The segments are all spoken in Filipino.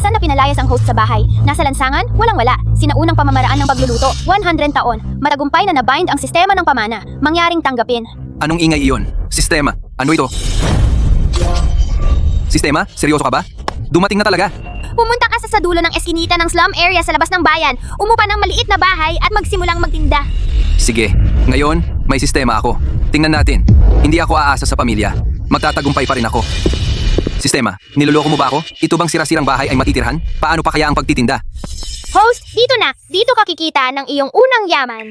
Saan na pinalayas ang host sa bahay? Nasa lansangan? Walang-wala. Sinaunang pamamaraan ng pagluluto, 100 taon. Matagumpay na nabind ang sistema ng pamana. Mangyaring tanggapin. Anong ingay iyon? Sistema. Ano ito? Sistema? Seryoso ka ba? Dumating na talaga. Pumunta ka sa dulo ng eskinita ng slum area sa labas ng bayan. Umupa ng maliit na bahay at magsimulang magtinda. Sige. Ngayon, may sistema ako. Tingnan natin. Hindi ako aasa sa pamilya. Magtatagumpay pa rin ako. Sistema, niloloko mo ba ako? Ito bang sira-sirang bahay ay matitirhan? Paano pa kaya ang pagtitinda? Host, dito na. Dito ka kikita ng iyong unang yaman.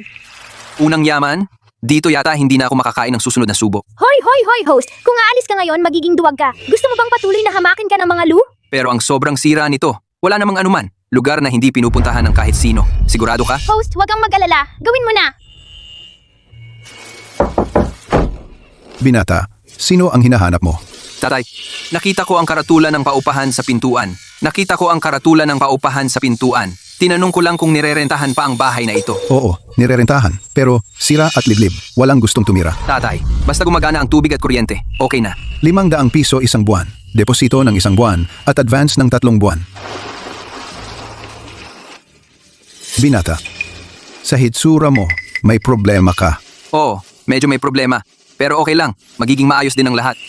Unang yaman? Dito yata hindi na ako makakain ng susunod na subo. Hoy, hoy, hoy, host. Kung aalis ka ngayon, magiging duwag ka. Gusto mo bang patuloy na hamakin ka ng mga lu? Pero ang sobrang sira nito, wala namang anuman. Lugar na hindi pinupuntahan ng kahit sino. Sigurado ka? Host, huwag kang mag-alala. Gawin mo na. Binata, sino ang hinahanap mo? Tatay, nakita ko ang karatulan ng paupahan sa pintuan. Nakita ko ang karatulan ng paupahan sa pintuan. Tinanong ko lang kung nirerentahan pa ang bahay na ito. Oo, nirerentahan. Pero sira at liblib. Walang gustong tumira. Tatay, basta gumagana ang tubig at kuryente, okay na. 500 piso isang buwan. Deposito ng isang buwan at advance ng 3 buwan. Binata, sa hitsura mo, may problema ka. Oo, medyo may problema. Pero okay lang, magiging maayos din ang lahat.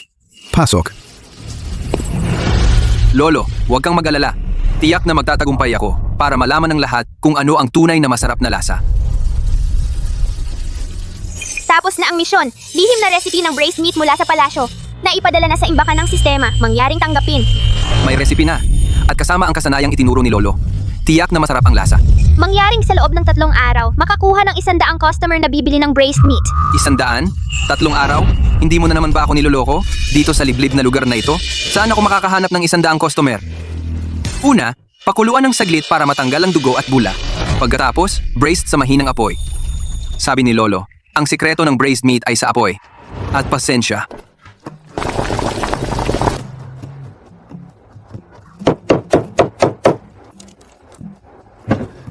Pasok. Lolo, huwag kang mag-alala. Tiyak na magtatagumpay ako para malaman ng lahat kung ano ang tunay na masarap na lasa. Tapos na ang misyon. Lihim na recipe ng braised meat mula sa palasyo. Naipadala na sa imbakan ng sistema. Mangyaring tanggapin. May recipe na. At kasama ang kasanayang itinuro ni Lolo. Tiyak na masarap ang lasa. Mangyaring sa loob ng 3 araw, makakuha ng 100 customer na bibili ng braised meat. 100? 3 araw? Hindi mo na naman ba ako niloloko? Dito sa liblib na lugar na ito? Saan ako makakahanap ng 100 customer? Una, pakuluan ng saglit para matanggal ang dugo at bula. Pagkatapos, braised sa mahinang apoy. Sabi ni Lolo, ang sikreto ng braised meat ay sa apoy. At pasensya.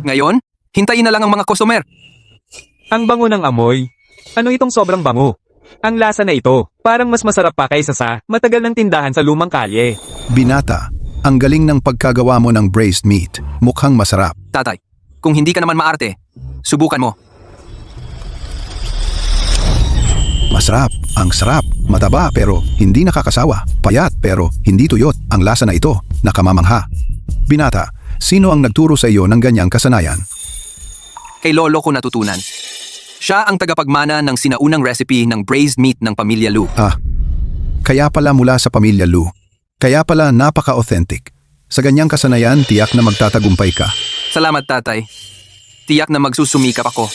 Ngayon, hintayin na lang ang mga customer. Ang bango ng amoy. Ano itong sobrang bango? Ang lasa na ito, parang mas masarap pa kaysa sa matagal ng tindahan sa lumang kalye. Binata, ang galing ng pagkagawa mo ng braised meat. Mukhang masarap. Tatay, kung hindi ka naman maarte, subukan mo. Masarap, ang sarap, mataba pero hindi nakakasawa, payat pero hindi tuyot. Ang lasa na ito, nakamamangha. Binata, sino ang nagturo sa iyo ng ganyang kasanayan? Kay Lolo ko natutunan. Siya ang tagapagmana ng sinaunang recipe ng braised meat ng Pamilya Lu. Kaya pala mula sa Pamilya Lu. Kaya pala napaka-authentic. Sa ganyang kasanayan, tiyak na magtatagumpay ka. Salamat, tatay. Tiyak na magsusumikap ako.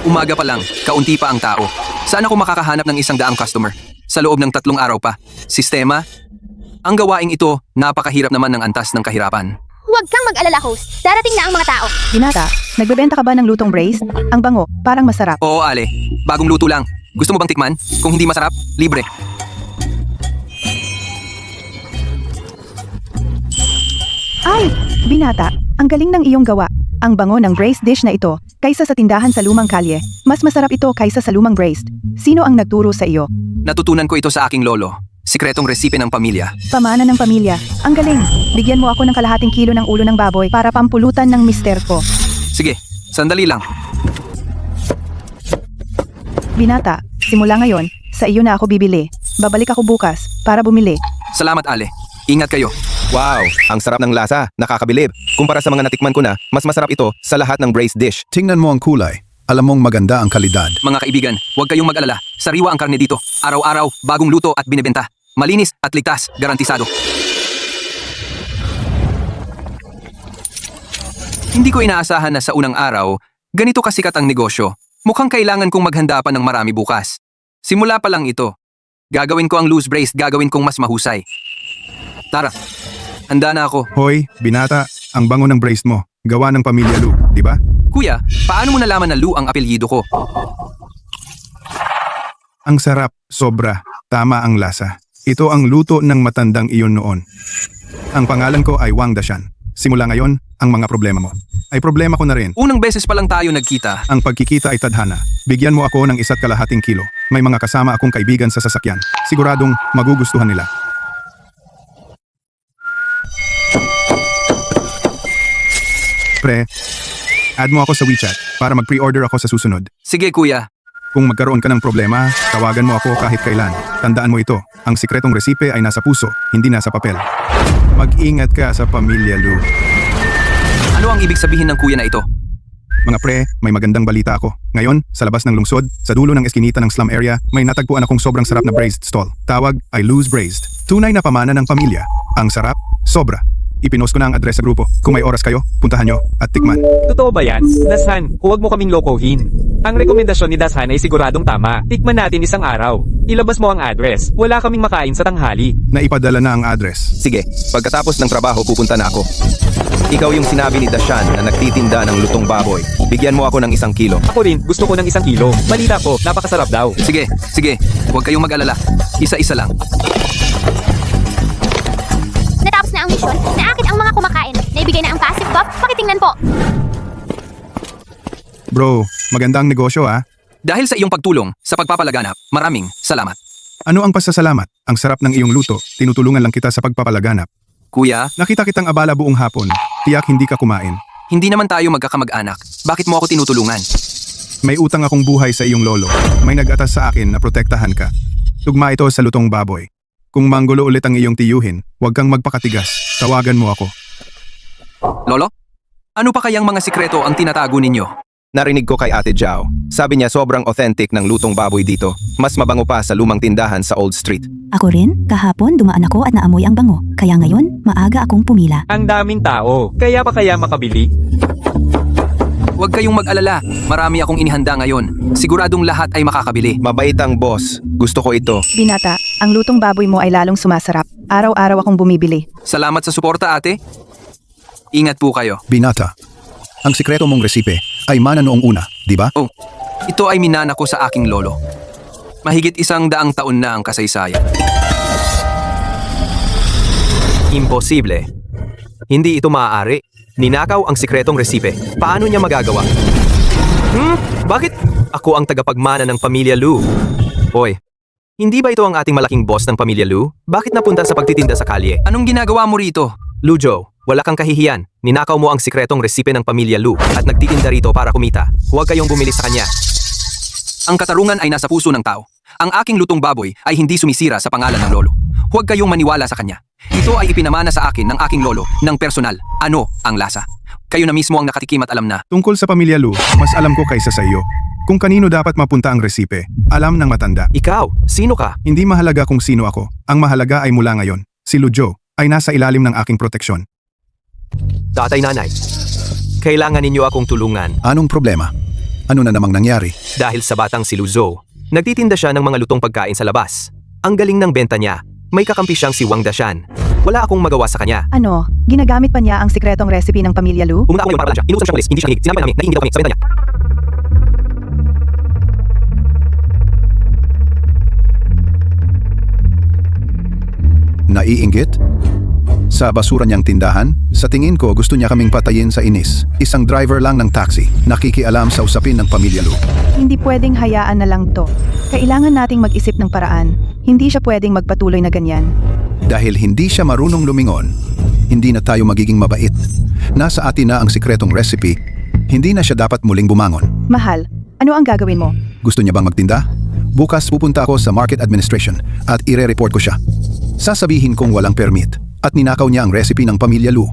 Umaga pa lang, kaunti pa ang tao. Saan ako makakahanap ng 100 customer? Sa loob ng 3 araw pa. Sistema? Ang gawaing ito, napakahirap naman ng antas ng kahirapan. Huwag kang mag-alala, host. Darating na ang mga tao. Binata, nagbebenta ka ba ng lutong braised? Ang bango, parang masarap. Oo, Ale. Bagong luto lang. Gusto mo bang tikman? Kung hindi masarap, libre. Ay, binata, ang galing ng iyong gawa. Ang bango ng braised dish na ito, kaysa sa tindahan sa lumang kalye. Mas masarap ito kaysa sa lumang braised. Sino ang nagturo sa iyo? Natutunan ko ito sa aking lolo. Sikretong resipe ng pamilya. Pamana ng pamilya. Ang galing. Bigyan mo ako ng kalahating kilo ng ulo ng baboy para pampulutan ng mister ko. Sige, sandali lang. Binata, simula ngayon, sa iyo na ako bibili. Babalik ako bukas para bumili. Salamat, Ale. Ingat kayo. Wow, ang sarap ng lasa, nakakabilib. Kumpara sa mga natikman ko na, mas masarap ito sa lahat ng braised dish. Tingnan mo ang kulay. Alam mong maganda ang kalidad. Mga kaibigan, huwag kayong mag-alala. Sariwa ang karne dito. Araw-araw, bagong luto at binebenta. Malinis at ligtas, garantisado. Hindi ko inaasahan na sa unang araw, ganito kasikat ang negosyo. Mukhang kailangan kong maghanda pa ng marami bukas. Simula pa lang ito. Gagawin ko ang loose braised, gagawin kong mas mahusay. Tara, handa na ako. Hoy, binata, ang bango ng braised mo. Gawa ng Pamilya Lu, di ba? Kuya, paano mo nalaman na Lu ang apelyido ko? Ang sarap, sobra, tama ang lasa. Ito ang luto ng matandang iyon noon. Ang pangalan ko ay Wang Dashan. Simula ngayon, ang mga problema mo ay problema ko na rin. Unang beses pa lang tayo nagkita. Ang pagkikita ay tadhana. Bigyan mo ako ng 1.5 kilo. May mga kasama akong kaibigan sa sasakyan. Siguradong magugustuhan nila. Pre, add mo ako sa WeChat para mag-pre-order ako sa susunod. Sige kuya, Kung magkaroon ka ng problema, tawagan mo ako kahit kailan. Tandaan mo ito, ang sikretong resipe ay nasa puso, hindi nasa papel. Mag-ingat ka sa pamilya, Lou. ano ang ibig sabihin ng kuya na ito? Mga pre, may magandang balita ako. Ngayon, sa labas ng lungsod, sa dulo ng eskinita ng slum area, may natagpuan akong sobrang sarap na braised stall. Tawag ay Lou's Braised. Tunay na pamana ng pamilya. Ang sarap, sobra. Ipinost ko na ang address sa grupo. Kung may oras kayo, puntahan nyo at tikman. Totoo ba yan? Dashan, huwag mo kaming lokohin. Ang rekomendasyon ni Dashan ay siguradong tama. Tikman natin isang araw. Ilabas mo ang address. Wala kaming makain sa tanghali. Naipadala na ang address. Sige, pagkatapos ng trabaho pupunta na ako. Ikaw yung sinabi ni Dashan na nagtitinda ng lutong baboy. Bigyan mo ako ng 1 kilo. Ako rin, gusto ko ng 1 kilo. Balita ko, napakasarap daw. Sige, huwag kayong mag-alala. Isa-isa lang. Natapos na ang misyon, naakit ang mga kumakain. Naibigay na ang passive buff, pakitingnan po. Bro, magandang negosyo ah. Dahil sa iyong pagtulong sa pagpapalaganap, maraming salamat. Ano ang pasasalamat? Ang sarap ng iyong luto. Tinutulungan lang kita sa pagpapalaganap. Kuya, Nakita kitang abala buong hapon. Tiyak hindi ka kumain. hindi naman tayo magkakamag-anak. Bakit mo ako tinutulungan? May utang akong buhay sa iyong lolo. May nag-atas sa akin na protektahan ka. Tugma ito sa lutong baboy. Kung manggulo ulit ang iyong tiyuhin, huwag kang magpakatigas. Tawagan mo ako. Lolo? Ano pa kayang mga sikreto ang tinatago ninyo? Narinig ko kay Ate Jao. Sabi niya sobrang authentic ng lutong baboy dito. Mas mabango pa sa lumang tindahan sa Old Street. Ako rin, kahapon dumaan ako at naamoy ang bango. Kaya ngayon, maaga akong pumila. Ang daming tao. Kaya pa kaya makabili? Huwag kayong mag-alala. Marami akong inihanda ngayon. Siguradong lahat ay makakabili. Mabait ang boss. Gusto ko ito. Binata, ang lutong baboy mo ay lalong sumasarap. Araw-araw akong bumibili. Salamat sa suporta, ate. Ingat po kayo. Binata, ang sikreto mong resipe ay mana noong una, di ba? Oh, ito ay minana ko sa aking lolo. Mahigit 100 taon na ang kasaysayan. Imposible. Hindi ito maaari. Ninakaw ang sikretong resipe. Paano niya magagawa? Bakit? Ako ang tagapagmana ng Pamilya Lu. Hoy, hindi ba ito ang ating malaking boss ng Pamilya Lu? Bakit napunta sa pagtitinda sa kalye? Anong ginagawa mo rito? Lujo, wala kang kahihiyan. Ninakaw mo ang sikretong resipe ng Pamilya Lu at nagtitinda rito para kumita. Huwag kayong bumili sa kanya. Ang katarungan ay nasa puso ng tao. Ang aking lutong baboy ay hindi sumisira sa pangalan ng lolo. Huwag kayong maniwala sa kanya. Ito ay ipinamana sa akin ng aking lolo ng personal. Ano ang lasa? Kayo na mismo ang nakatikim at alam na. Tungkol sa Pamilya Lu, mas alam ko kaysa sa iyo. Kung kanino dapat mapunta ang resipe, alam ng matanda. Ikaw, sino ka? Hindi mahalaga kung sino ako. Ang mahalaga ay mula ngayon. Si Lujo ay nasa ilalim ng aking proteksyon. Tatay nanay. Kailangan ninyo akong tulungan Anong problema? Ano na namang nangyari? dahil sa batang si Luzo. Nagtitinda siya ng mga lutong pagkain sa labas. Ang galing ng benta niya. May kakampi siyang si Wang Dashan. Wala akong magawa sa kanya. Ano, ginagamit pa niya ang sikretong recipe ng Pamilya Lu? Pumunta ako ngayon para lang siya. Inuusap siyang ulis. Hindi siya hingig. Sinabi namin na hindi daw kami sa benta niya. Naiinggit? Sa basura niyang tindahan, sa tingin ko gusto niya kaming patayin sa inis. Isang driver lang ng taxi, nakikialam sa usapin ng Pamilya Lu. Hindi pwedeng hayaan na lang to. Kailangan nating mag-isip ng paraan. Hindi siya pwedeng magpatuloy na ganyan. Dahil hindi siya marunong lumingon, hindi na tayo magiging mabait. Nasa atin na ang sikretong recipe, hindi na siya dapat muling bumangon. Mahal, ano ang gagawin mo? Gusto niya bang magtinda? Bukas pupunta ako sa Market Administration at ire-report ko siya. Sasabihin kong walang permit at ninakaw niya ang recipe ng Pamilya Lu.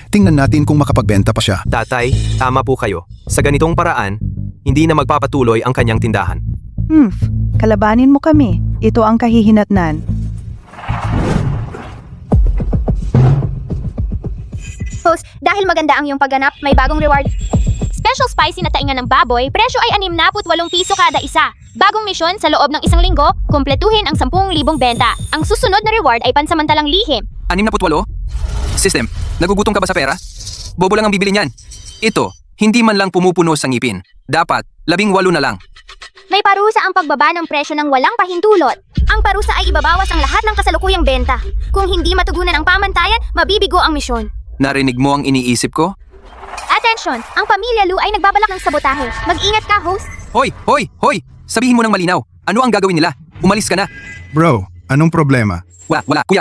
Tingnan natin kung makapagbenta pa siya. Tatay, tama po kayo. Sa ganitong paraan, hindi na magpapatuloy ang kanyang tindahan. Kalabanin mo kami. Ito ang kahihinatnan. Host, dahil maganda ang iyong pagganap, may bagong reward. Special spicy na taingan ng baboy, presyo ay 68 piso kada isa. Bagong misyon sa loob ng 1 linggo, kumpletuhin ang 10,000 benta. Ang susunod na reward ay pansamantalang lihim. 68? System, nagugutom ka ba sa pera? Bobo lang ang bibili niyan. Ito, hindi man lang pumupuno sa ngipin. Dapat, 18 na lang. May parusa ang pagbaba ng presyo ng walang pahintulot. Ang parusa ay ibabawas ang lahat ng kasalukuyang benta. Kung hindi matugunan ang pamantayan, mabibigo ang misyon. Narinig mo ang iniisip ko? Attention! Ang Pamilya Lu ay nagbabalak ng sabotahe. Mag-ingat ka, host! Hoy! Hoy! Hoy! Sabihin mo ng malinaw. Ano ang gagawin nila? Umalis ka na. Bro, anong problema? Wala, kuya.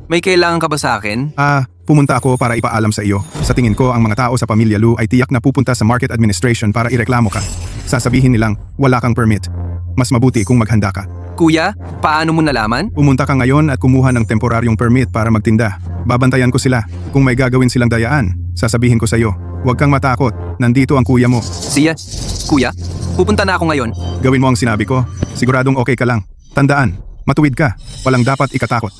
May kailangan ka ba sa akin? Pumunta ako para ipaalam sa iyo. Sa tingin ko, ang mga tao sa pamilya Lu ay tiyak na pupunta sa Market Administration para ireklamo ka. Sasabihin nilang, wala kang permit. Mas mabuti kung maghanda ka. Kuya, paano mo nalaman? Pumunta ka ngayon at kumuha ng temporaryong permit para magtinda. Babantayan ko sila. Kung may gagawin silang dayaan, sasabihin ko sa iyo, huwag kang matakot, nandito ang kuya mo. Siya, kuya, pupunta na ako ngayon. Gawin mo ang sinabi ko, siguradong okay ka lang. Tandaan, matuwid ka, walang dapat ikatakot.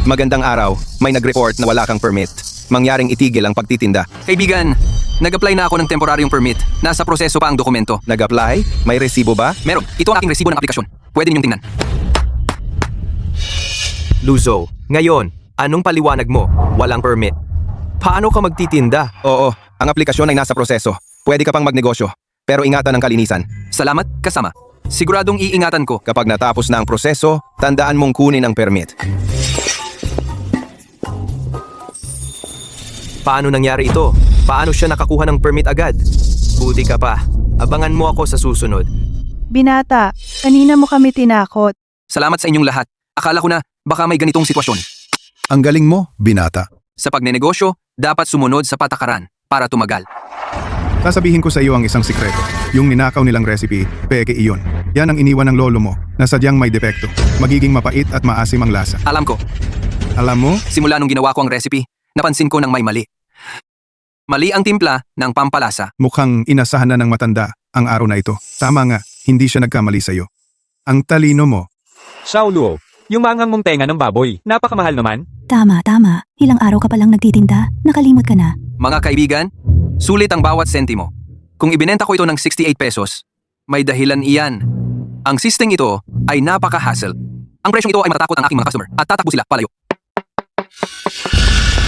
Magandang araw, may nag-report na wala kang permit. Mangyaring itigil ang pagtitinda. Kaibigan, nag-apply na ako ng temporaryong permit. Nasa proseso pa ang dokumento. Nag-apply? May resibo ba? Meron, ito ang aking resibo ng aplikasyon. Pwede ninyong tingnan. Luzo, ngayon, anong paliwanag mo? Walang permit. Paano ka magtitinda? Oo, ang aplikasyon ay nasa proseso. Pwede ka pang magnegosyo. Pero ingatan ang kalinisan. Salamat, kasama. Siguradong iingatan ko. Kapag natapos na ang proseso, tandaan mong kunin ang permit. Paano nangyari ito? Paano siya nakakuha ng permit agad? Buti ka pa. Abangan mo ako sa susunod. Binata, kanina mo kami tinakot. Salamat sa inyong lahat. Akala ko na baka may ganitong sitwasyon. Ang galing mo, binata. Sa pagnenegosyo, dapat sumunod sa patakaran para tumagal. Sasabihin ko sa iyo ang isang sikreto. Yung ninakaw nilang recipe, peke iyon. Yan ang iniwan ng lolo mo, na sadyang may depekto. Magiging mapait at maasim ang lasa. Alam ko, Alam mo, simula nung ginawa ko ang recipe, napansin ko ng may mali. Mali ang timpla ng pampalasa. mukhang inasahan na ng matanda ang araw na ito. Tama nga, hindi siya nagkamali sa iyo. Ang talino mo. Xiao Luo, yung maanghang mong tenga ng baboy, napakamahal naman. Tama, tama. Ilang araw ka palang nagtitinda, nakalimot ka na. Mga kaibigan, sulit ang bawat sentimo. Kung ibinenta ko ito ng 68 pesos, may dahilan iyan. Ang sisteng ito ay napaka-hassle. Ang presyong ito ay matatakot ang aking mga customer at tatakbo sila palayo.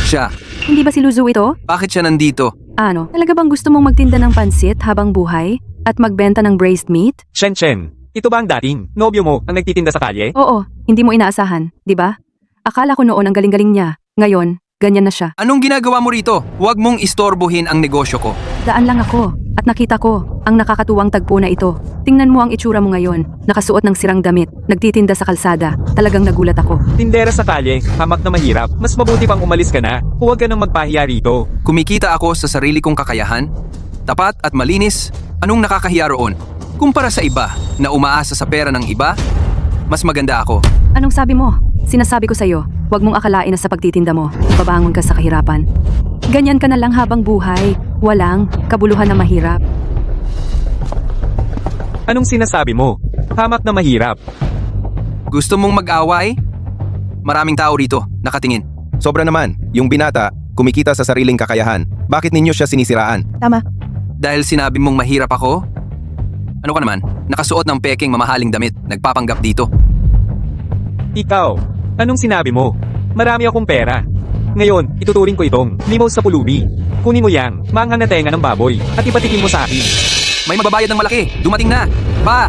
Siya, Hindi ba si Luzu ito? bakit siya nandito? Ano, talaga bang gusto mong magtinda ng pansit habang buhay? At magbenta ng braised meat? Shen Chen, ito ba ang dating nobyo mo ang nagtitinda sa kalye? Oo, hindi mo inaasahan, di ba? Akala ko noon ang galing-galing niya. Ngayon, ganyan na siya. Anong ginagawa mo rito? Huwag mong istorbohin ang negosyo ko. Daan lang ako at nakita ko ang nakakatuwang tagpo na ito. Tingnan mo ang itsura mo ngayon. Nakasuot ng sirang damit, nagtitinda sa kalsada. Talagang nagulat ako. Tindera sa kalye, hamak na mahirap. Mas mabuti pang umalis ka na. Huwag ka nang magpahiya rito. Kumikita ako sa sarili kong kakayahan, tapat at malinis. Anong nakakahiya roon? Kumpara sa iba na umaasa sa pera ng iba, mas maganda ako. Anong sabi mo? Sinasabi ko sa'yo, huwag mong akalain na sa pagtitinda mo, babangon ka sa kahirapan. Ganyan ka na lang habang buhay. Walang kabuluhan na mahirap. Anong sinasabi mo? Hamak na mahirap. Gusto mong mag-away? Maraming tao rito, nakatingin. Sobra naman, yung binata, kumikita sa sariling kakayahan. Bakit ninyo siya sinisiraan? Tama, Dahil sinabi mong mahirap ako? Ano ka naman? Nakasuot ng peking mamahaling damit, nagpapanggap dito. Ikaw, anong sinabi mo? Marami akong pera. Ngayon, ituturing ko itong limos sa pulubi. Kunin mo yang, maanghang na tenga ng baboy, at ipatikin mo sa akin. May mababayad ng malaki, dumating na! Pa!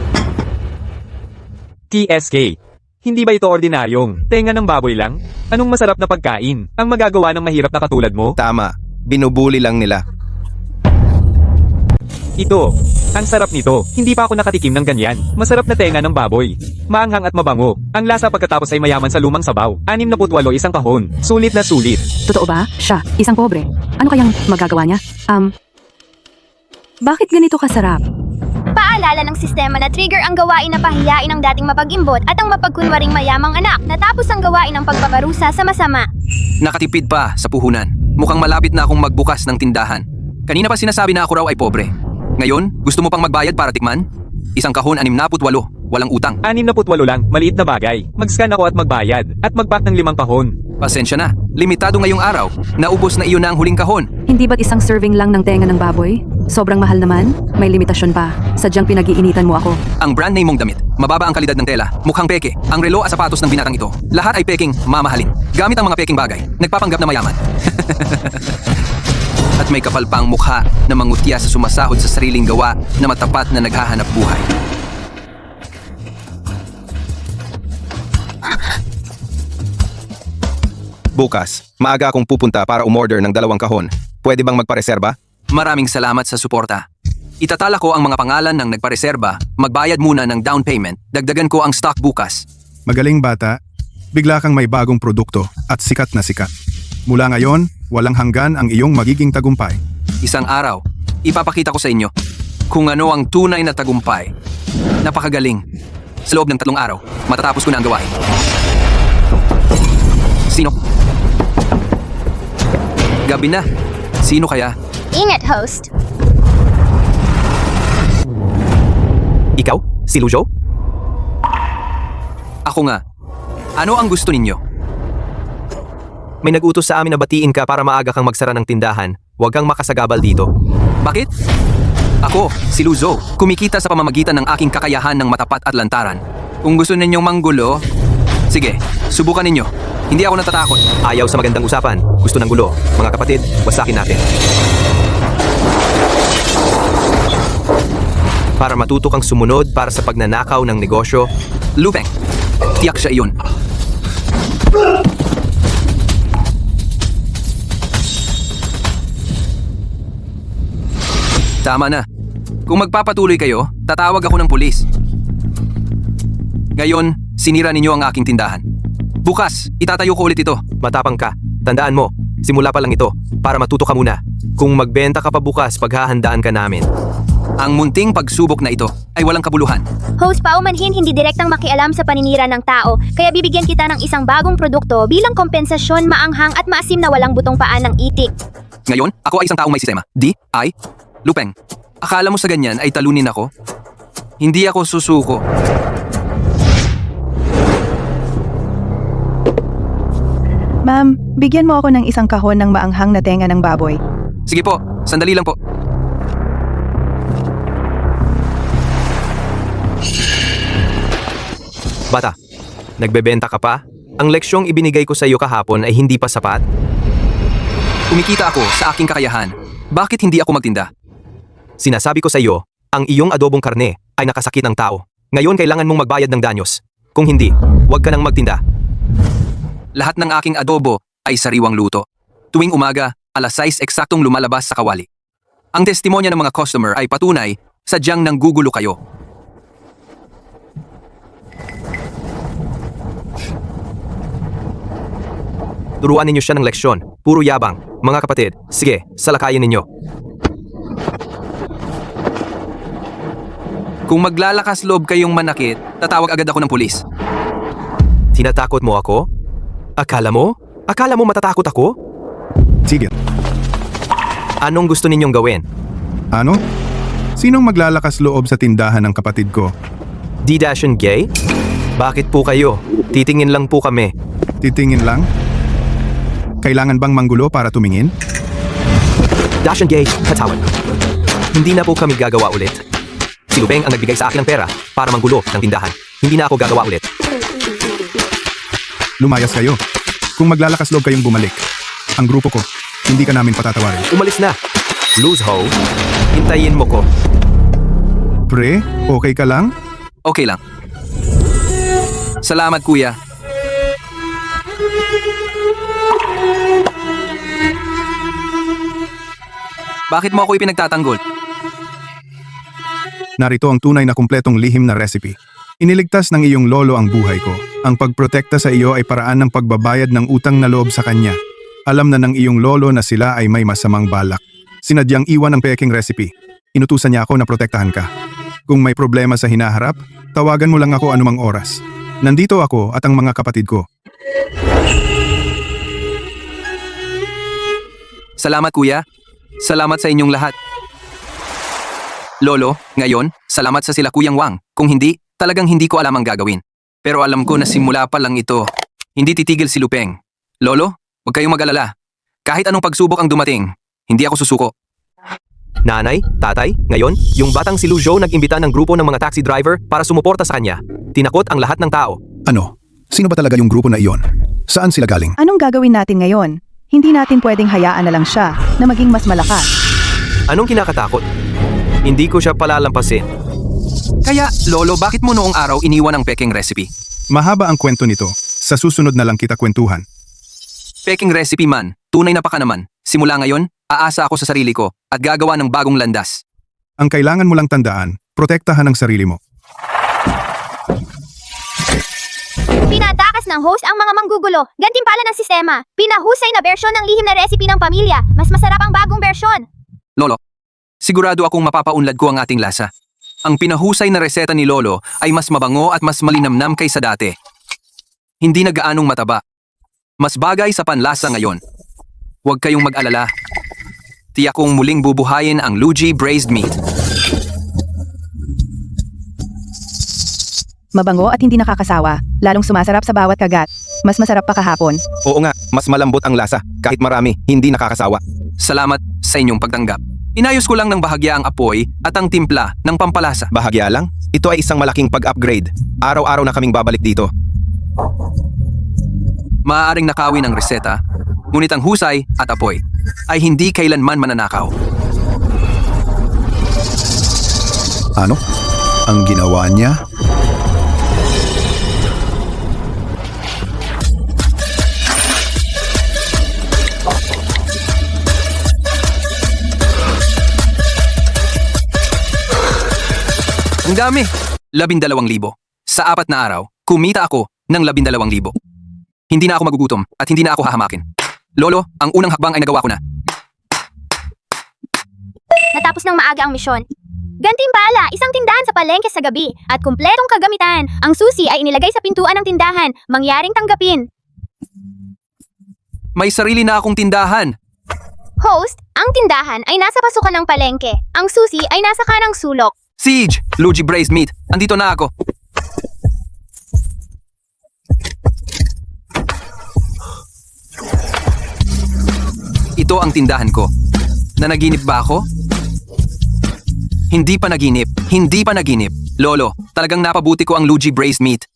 TSK. Hindi ba ito ordinaryong tenga ng baboy lang? Anong masarap na pagkain ang magagawa ng mahirap na katulad mo? Tama, binubuli lang nila. Ito, ang sarap nito. Hindi pa ako nakatikim ng ganyan. Masarap na tenga ng baboy. Maanghang at mabango. Ang lasa pagkatapos ay mayaman sa lumang sabaw. 68 isang kahon. Sulit na sulit. Totoo ba? Siya, isang pobre. Ano kayang magagawa niya? Bakit ganito kasarap? Paalala ng sistema na trigger ang gawain na pahiyain ang dating mapag-imbot at ang mapagkunwaring mayamang anak natapos ang gawain ng pagpaparusa sa masama. Nakatipid pa sa puhunan. Mukhang malapit na akong magbukas ng tindahan. Kanina pa sinasabi na ako raw ay pobre. Ngayon, gusto mo pang magbayad para tikman? Isang kahon 68, walang utang. 68 lang, maliit na bagay. Mag-scan ako at magbayad. At mag-pack ng 5 kahon. Pasensya na, limitado ngayong araw. Naubos na iyon na ang huling kahon. Hindi ba't isang serving lang ng tenga ng baboy? Sobrang mahal naman? May limitasyon pa. Sadyang pinag-iinitan mo ako. Ang brand name mong damit, mababa ang kalidad ng tela, mukhang peke, ang relo at sapatos ng binatang ito. Lahat ay peking mamahalin. Gamit ang mga peking bagay, nagpapanggap na mayaman. At may kapal pa ang mukha na mangutya sa sumasahod sa sariling gawa na matapat na naghahanap buhay. Bukas, maaga akong pupunta para umorder ng 2 kahon. Pwede bang magpareserba? Maraming salamat sa suporta. Itatala ko ang mga pangalan ng nagpareserba, magbayad muna ng down payment, dagdagan ko ang stock bukas. Magaling bata, bigla kang may bagong produkto at sikat na sikat. Mula ngayon, walang hanggan ang iyong magiging tagumpay. Isang araw, ipapakita ko sa inyo kung ano ang tunay na tagumpay. Napakagaling. Sa loob ng 3 araw, matatapos ko na ang gawain. Sino? Gabi na. Sino kaya? Ingat, host. Ikaw? Si Lujo? Ako nga. Ano ang gusto ninyo? May nag-utos sa amin na batiin ka para maaga kang magsara ng tindahan. Huwag kang makasagabal dito. Bakit? Ako, si Luzo, kumikita sa pamamagitan ng aking kakayahan ng matapat at lantaran. Kung gusto ninyong manggulo, sige, subukan ninyo. Hindi ako natatakot. Ayaw sa magandang usapan. Gusto ng gulo. Mga kapatid, wasakin natin. Para matuto kang sumunod para sa pagnanakaw ng negosyo, Lupeng, tiyak siya iyon. Tama na. Kung magpapatuloy kayo, tatawag ako ng pulis. Ngayon, sinira ninyo ang aking tindahan. Bukas, itatayo ko ulit ito. matapang ka. Tandaan mo, simula pa lang ito, para matuto ka muna. Kung magbenta ka pa bukas, paghahandaan ka namin. Ang munting pagsubok na ito ay walang kabuluhan. Host, paumanhin hindi direktang makialam sa paninira ng tao, kaya bibigyan kita ng isang bagong produkto bilang kompensasyon, maanghang at maasim na walang butong paan ng itik. Ngayon, ako ay isang taong may sistema. Lupeng, akala mo sa ganyan ay talunin ako? Hindi ako susuko. Ma'am, bigyan mo ako ng isang kahon ng maanghang na tenga ng baboy. Sige po, sandali lang po. Bata, nagbebenta ka pa? Ang leksyong ibinigay ko sa iyo kahapon ay hindi pa sapat? Kumikita ako sa aking kakayahan. Bakit hindi ako magtinda? Sinasabi ko sa iyo, ang iyong adobong karne ay nakasakit ng tao. Ngayon kailangan mong magbayad ng danyos. Kung hindi, huwag ka nang magtinda. Lahat ng aking adobo ay sariwang luto. Tuwing umaga, 6:00 eksaktong lumalabas sa kawali. Ang testimonya ng mga customer ay patunay, sadyang nanggugulo kayo. Turuan ninyo siya ng leksyon. Puro yabang. Mga kapatid, sige, salakayin ninyo. Kung maglalakas loob kayong manakit, tatawag agad ako ng pulis. Tinatakot mo ako? Akala mo? Akala mo matatakot ako? Sige. Anong gusto ninyong gawin? Ano? Sinong maglalakas loob sa tindahan ng kapatid ko? D-Dashin Gay? Bakit po kayo? Titingin lang po kami. Titingin lang? Kailangan bang manggulo para tumingin? Dashin Gay, patawad. Hindi na po kami gagawa ulit. Si Lubeng ang nagbigay sa akin ng pera para manggulo ng tindahan. Hindi na ako gagawa ulit. Lumayas kayo. Kung maglalakas loob kayong bumalik, ang grupo ko, hindi ka namin patatawarin. Umalis na. Lose ho. Hintayin mo ko. Pre, okay ka lang? Okay lang. Salamat, kuya. Bakit mo ako ipinagtatanggol? Narito ang tunay na kumpletong lihim na recipe. Iniligtas ng iyong lolo ang buhay ko. Ang pagprotekta sa iyo ay paraan ng pagbabayad ng utang na loob sa kanya. Alam na ng iyong lolo na sila ay may masamang balak. Sinadyang iwan ang peking recipe. Inutusan niya ako na protektahan ka. Kung may problema sa hinaharap, tawagan mo lang ako anumang oras. Nandito ako at ang mga kapatid ko. Salamat, kuya. Salamat sa inyong lahat. Lolo, ngayon, salamat sa sila Kuyang Wang. Kung hindi, talagang hindi ko alam ang gagawin. Pero alam ko na simula pa lang ito, hindi titigil si Lupeng. Lolo, huwag kayong mag-alala. Kahit anong pagsubok ang dumating, hindi ako susuko. Nanay, tatay, ngayon, yung batang si Lu Zhou nag-imbita ng grupo ng mga taxi driver para sumuporta sa kanya. Tinakot ang lahat ng tao. Ano? Sino ba talaga yung grupo na iyon? Saan sila galing? Anong gagawin natin ngayon? Hindi natin pwedeng hayaan na lang siya na maging mas malakas. Anong kinakatakot? Hindi ko siya palalampasin. Kaya, Lolo, bakit mo noong araw iniwan ang peking recipe? Mahaba ang kwento nito. Sa susunod na lang kita kwentuhan. Peking recipe man, tunay na paka naman. Simula ngayon, aasa ako sa sarili ko at gagawa ng bagong landas. Ang kailangan mo lang tandaan, protektahan ang sarili mo. Pinatakas ng host ang mga manggugulo. Gantimpala ng sistema. Pinahusay na bersyon ng lihim na recipe ng pamilya. Mas masarap ang bagong bersyon. Lolo, sigurado akong mapapaunlad ko ang ating lasa. Ang pinahusay na reseta ni Lolo ay mas mabango at mas malinamnam kaysa dati. Hindi na gaanong mataba. Mas bagay sa panlasa ngayon. Huwag kayong mag-alala. Tiyak kong muling bubuhayin ang Luigi Braised Meat. Mabango at hindi nakakasawa, lalong sumasarap sa bawat kagat. Mas masarap pa kahapon. Oo nga, mas malambot ang lasa. Kahit marami, hindi nakakasawa. Salamat sa inyong pagtanggap. Inayos ko lang ng bahagya ang apoy at ang timpla ng pampalasa. Bahagya lang, ito ay isang malaking pag-upgrade. Araw-araw na kaming babalik dito. Maaaring nakawin ang reseta, ngunit ang husay at apoy ay hindi kailanman mananakaw. Ano? Ang ginawa niya? Ang dami! 12,000. Sa 4 na araw, kumita ako ng 12,000. Hindi na ako magugutom at hindi na ako hahamakin. Lolo, ang unang hakbang ay nagawa ko na. Natapos ng maaga ang misyon. Gantimpala, isang tindahan sa palengke sa gabi at kumpletong kagamitan. Ang susi ay inilagay sa pintuan ng tindahan, mangyaring tanggapin. May sarili na akong tindahan. Host, ang tindahan ay nasa pasukan ng palengke. Ang susi ay nasa kanang sulok. Siege! Luigi Braised Meat. Andito na ako. Ito ang tindahan ko. Nanaginip ba ako? Hindi pa naginip. Hindi pa naginip. Lolo, talagang napabuti ko ang Luigi Braised Meat.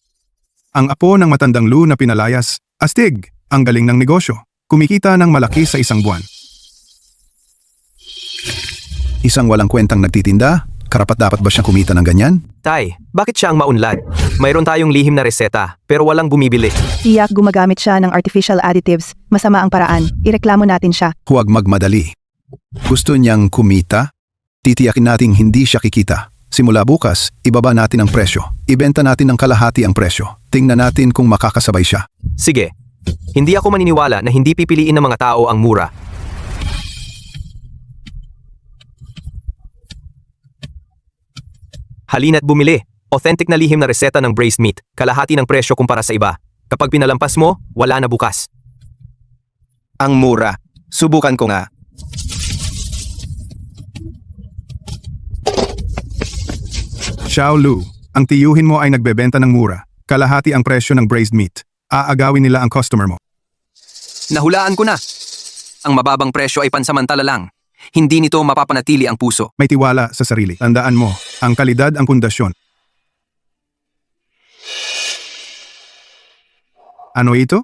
Ang apo ng matandang Lu na pinalayas. Astig! Ang galing ng negosyo. Kumikita ng malaki sa isang buwan. Isang walang kwentang nagtitinda? Karapat-dapat ba siyang kumita ng ganyan? Tay, bakit siya ang maunlad? Mayroon tayong lihim na reseta, pero walang bumibili. Tiyak gumagamit siya ng artificial additives. Masama ang paraan. Ireklamo natin siya. Huwag magmadali. Gusto niyang kumita? Titiyakin nating hindi siya kikita. Simula bukas, ibaba natin ang presyo. Ibenta natin ng kalahati ang presyo. Tingnan natin kung makakasabay siya. Sige, hindi ako maniniwala na hindi pipiliin ng mga tao ang mura. Halina't bumili. Authentic na lihim na reseta ng braised meat. Kalahati ng presyo kumpara sa iba. Kapag pinalampas mo, wala na bukas. Ang mura. Subukan ko nga. Xiao Lu, ang tiyuhin mo ay nagbebenta ng mura. Kalahati ang presyo ng braised meat. Aagawin nila ang customer mo. Nahulaan ko na. Ang mababang presyo ay pansamantala lang. Hindi nito mapapanatili ang puso. May tiwala sa sarili. Tandaan mo, ang kalidad ang pundasyon. Ano ito?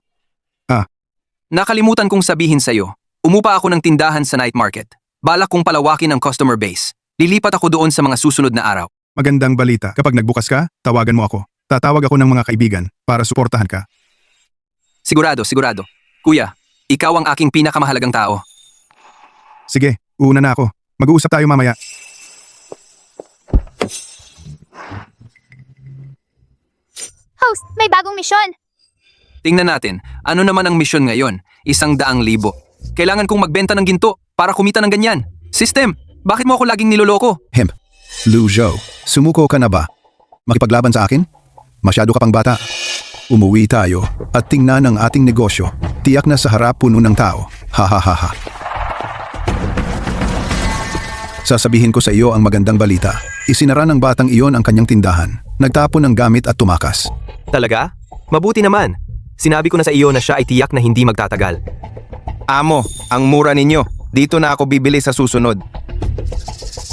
Nakalimutan kong sabihin sa'yo. Umupa ako ng tindahan sa night market. Balak kong palawakin ang customer base. Lilipat ako doon sa mga susunod na araw. Magandang balita. Kapag nagbukas ka, tawagan mo ako. Tatawag ako ng mga kaibigan para suportahan ka. Sigurado, sigurado. Kuya, ikaw ang aking pinakamahalagang tao. Sige, una na ako. Mag-uusap tayo mamaya. Host, may bagong misyon. Tingnan natin, ano naman ang misyon ngayon? 100,000. Kailangan kong magbenta ng ginto para kumita ng ganyan. System, bakit mo ako laging niloloko? Hemp. Lu Zhou, sumuko ka na ba? Makipaglaban sa akin? Masyado ka pang bata. Umuwi tayo at tingnan ang ating negosyo. Tiyak na sa harap puno ng tao. Ha ha ha ha. Sasabihin ko sa iyo ang magandang balita. Isinara ng batang iyon ang kanyang tindahan. Nagtapon ng gamit at tumakas. Talaga? Mabuti naman. Sinabi ko na sa iyo na siya ay tiyak na hindi magtatagal. Amo, ang mura ninyo. Dito na ako bibili sa susunod.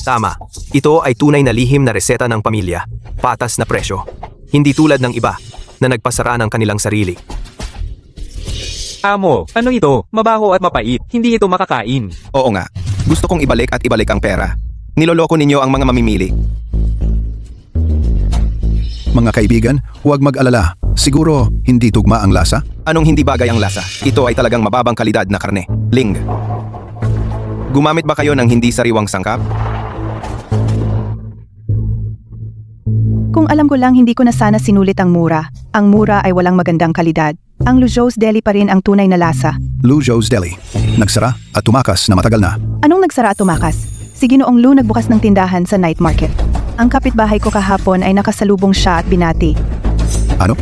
Tama. Ito ay tunay na lihim na reseta ng pamilya. Patas na presyo. Hindi tulad ng iba na nagpasara ng kanilang sarili. Amo, ano ito? Mabaho at mapait. Hindi ito makakain. Oo nga. Gusto kong ibalik at ibalik ang pera. Niloloko ninyo ang mga mamimili. Mga kaibigan, huwag mag-alala. Siguro, hindi tugma ang lasa? Anong hindi bagay ang lasa? Ito ay talagang mababang kalidad na karne. Ling. Gumamit ba kayo ng hindi sariwang sangkap? Kung alam ko lang hindi ko na sana sinulit ang mura. Ang mura ay walang magandang kalidad. Ang Lujo's Deli pa rin ang tunay na lasa. Lou Joe's Deli. Nagsara at tumakas na matagal na. Anong nagsara at tumakas? Si Ginoong Lou nagbukas ng tindahan sa night market. Ang kapitbahay ko kahapon ay nakasalubong siya at binati. Ano?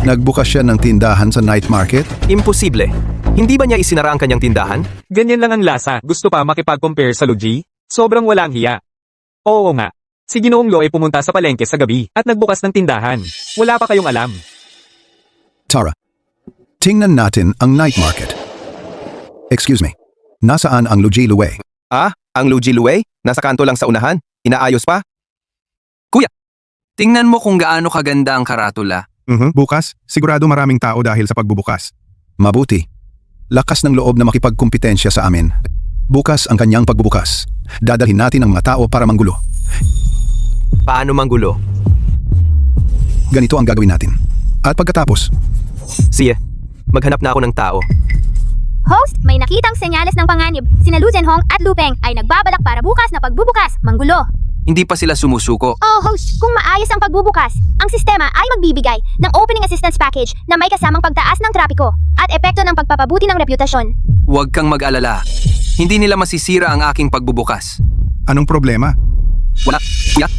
Nagbukas siya ng tindahan sa night market? Imposible. Hindi ba niya isinara ang kanyang tindahan? Ganyan lang ang lasa. Gusto pa makipag-compare sa Luigi? Sobrang walang hiya. Oo nga. Si Ginoong Lo ay pumunta sa palengke sa gabi at nagbukas ng tindahan. Wala pa kayong alam. Tara, tingnan natin ang night market. Excuse me, nasaan ang Luigi Lue? Ah, ang Luigi Lue? Nasa kanto lang sa unahan? Inaayos pa? Tingnan mo kung gaano kaganda ang karatula. Bukas, sigurado maraming tao dahil sa pagbubukas. Mabuti. Lakas ng loob na makipagkumpetensya sa amin. Bukas ang kanyang pagbubukas. Dadalhin natin ang mga tao para manggulo. Paano manggulo? Ganito ang gagawin natin. At pagkatapos, Sige, maghanap na ako ng tao. Host, may nakitang senyales ng panganib. Sina Lu Zhenhong at Lu Peng ay nagbabalak para bukas na pagbubukas, manggulo. Hindi pa sila sumusuko. Oh, host, kung maayos ang pagbubukas, ang sistema ay magbibigay ng opening assistance package na may kasamang pagtaas ng trapiko at epekto ng pagpapabuti ng reputasyon. Huwag kang mag-alala. Hindi nila masisira ang aking pagbubukas. anong problema? Wala. Kuya,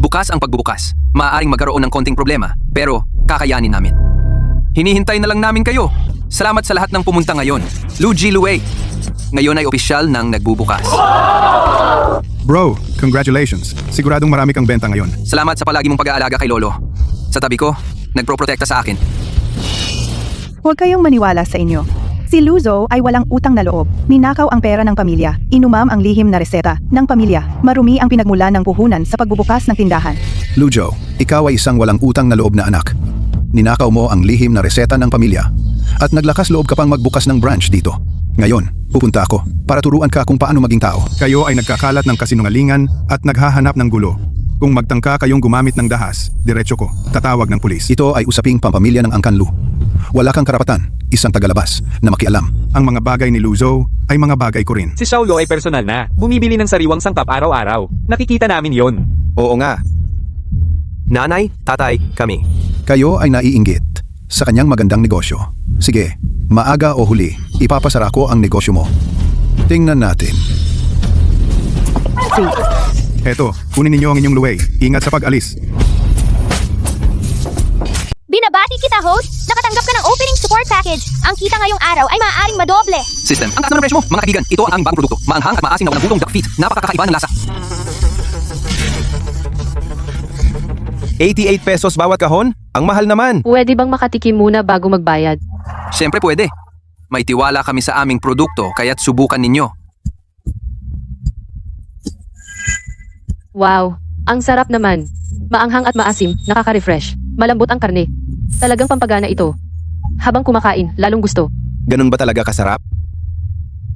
bukas ang pagbubukas. Maaaring magkaroon ng konting problema, pero kakayanin namin. Hinihintay na lang namin kayo. Salamat sa lahat ng pumunta ngayon. Luigi Lue. Ngayon ay opisyal ng nagbubukas. Bro, congratulations. Siguradong marami kang benta ngayon. Salamat sa palagi mong pag-aalaga kay Lolo. Sa tabi ko, nagproprotekta sa akin. Huwag kayong maniwala sa inyo. Si Luzo ay walang utang na loob. Ninakaw ang pera ng pamilya. Inumam ang lihim na reseta ng pamilya. Marumi ang pinagmula ng puhunan sa pagbubukas ng tindahan. Lujo, ikaw ay isang walang utang na loob na anak. Ninakaw mo ang lihim na reseta ng pamilya. At naglakas loob ka pang magbukas ng branch dito. Ngayon, pupunta ako para turuan ka kung paano maging tao. Kayo ay nagkakalat ng kasinungalingan at naghahanap ng gulo. Kung magtangka kayong gumamit ng dahas, diretso ko, tatawag ng pulis. Ito ay usaping pampamilya ng Angkan Lu. Wala kang karapatan, isang tagalabas, na makialam. Ang mga bagay ni Luzo ay mga bagay ko rin. Si Xiaolo ay personal na. Bumibili ng sariwang sangkap araw-araw. Nakikita namin yon. Oo nga. Nanay, tatay, kami. Kayo ay naiinggit sa kanyang magandang negosyo. Sige, maaga o huli, ipapasara ko ang negosyo mo. Tingnan natin. Eto, kunin ninyo ang inyong luway. Ingat sa pag-alis. Binabati kita, host! Nakatanggap ka ng opening support package. Ang kita ngayong araw ay maaaring madoble. System, ang taas ng presyo mo, mga kaibigan. Ito ang aming bagong produkto. Maanghang at maasim na walang butong duck feet. Napakakaiba ng lasa. 88 pesos bawat kahon? Ang mahal naman. Pwede bang makatikim muna bago magbayad? Siyempre pwede. May tiwala kami sa aming produkto, kaya't subukan ninyo. Wow, ang sarap naman. Maanghang at maasim, nakaka-refresh. Malambot ang karne. Talagang pampagana ito. Habang kumakain, lalong gusto. Ganun ba talaga kasarap?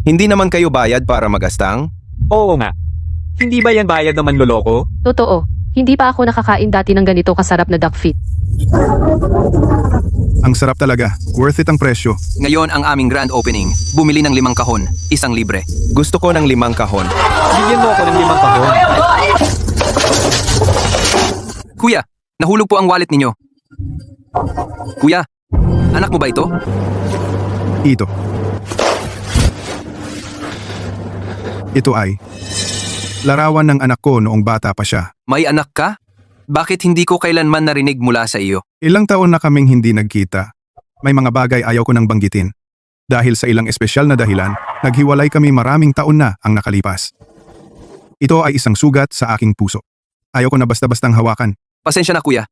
Hindi naman kayo bayad para magastang? Oo nga. Hindi ba yan bayad ng manloloko? Totoo, hindi pa ako nakakain dati ng ganito kasarap na duck feet. Ang sarap talaga. Worth it ang presyo. Ngayon ang aming grand opening. Bumili ng 5 kahon, isang libre. Gusto ko ng 5 kahon. Bigyan mo ako ng 5 kahon. Kuya, nahulog po ang wallet ninyo. Kuya, anak mo ba ito? Ito. Ito ay larawan ng anak ko noong bata pa siya. May anak ka? Bakit hindi ko kailanman narinig mula sa iyo? Ilang taon na kaming hindi nagkita. May mga bagay ayaw ko nang banggitin. Dahil sa ilang espesyal na dahilan, naghiwalay kami maraming taon na ang nakalipas. Ito ay isang sugat sa aking puso. Ayaw ko na basta-bastang hawakan. Pasensya na kuya.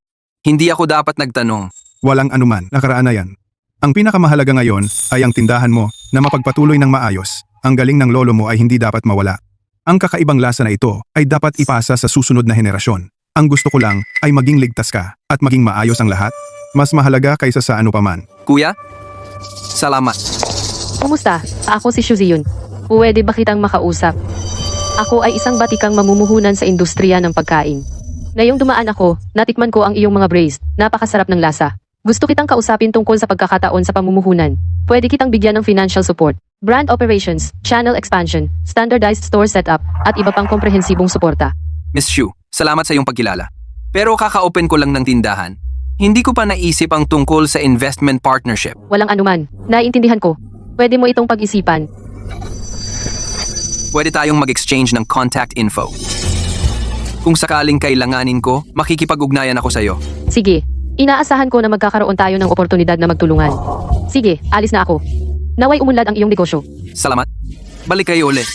Hindi ako dapat nagtanong. Walang anuman, nakaraan na yan. Ang pinakamahalaga ngayon ay ang tindahan mo na mapagpatuloy ng maayos. Ang galing ng lolo mo ay hindi dapat mawala. Ang kakaibang lasa na ito ay dapat ipasa sa susunod na henerasyon. Ang gusto ko lang ay maging ligtas ka at maging maayos ang lahat. Mas mahalaga kaysa sa ano paman. Kuya, salamat. Kumusta? Ako si Shuziyun. Pwede ba kitang makausap? Ako ay isang batikang mamumuhunan sa industriya ng pagkain. Ngayong dumaan ako, natikman ko ang iyong mga braised. Napakasarap ng lasa. Gusto kitang kausapin tungkol sa pagkakataon sa pamumuhunan. Pwede kitang bigyan ng financial support, brand operations, channel expansion, standardized store setup, at iba pang komprehensibong suporta. Miss Shu, salamat sa iyong pagkilala. Pero kaka-open ko lang ng tindahan. Hindi ko pa naisip ang tungkol sa investment partnership. Walang anuman. Naiintindihan ko. Pwede mo itong pag-isipan. Pwede tayong mag-exchange ng contact info. Kung sakaling kailanganin ko, makikipag-ugnayan ako sa'yo. Sige. Inaasahan ko na magkakaroon tayo ng oportunidad na magtulungan. Sige, alis na ako. Naway umunlad ang iyong negosyo. Salamat. Balik kayo ulit.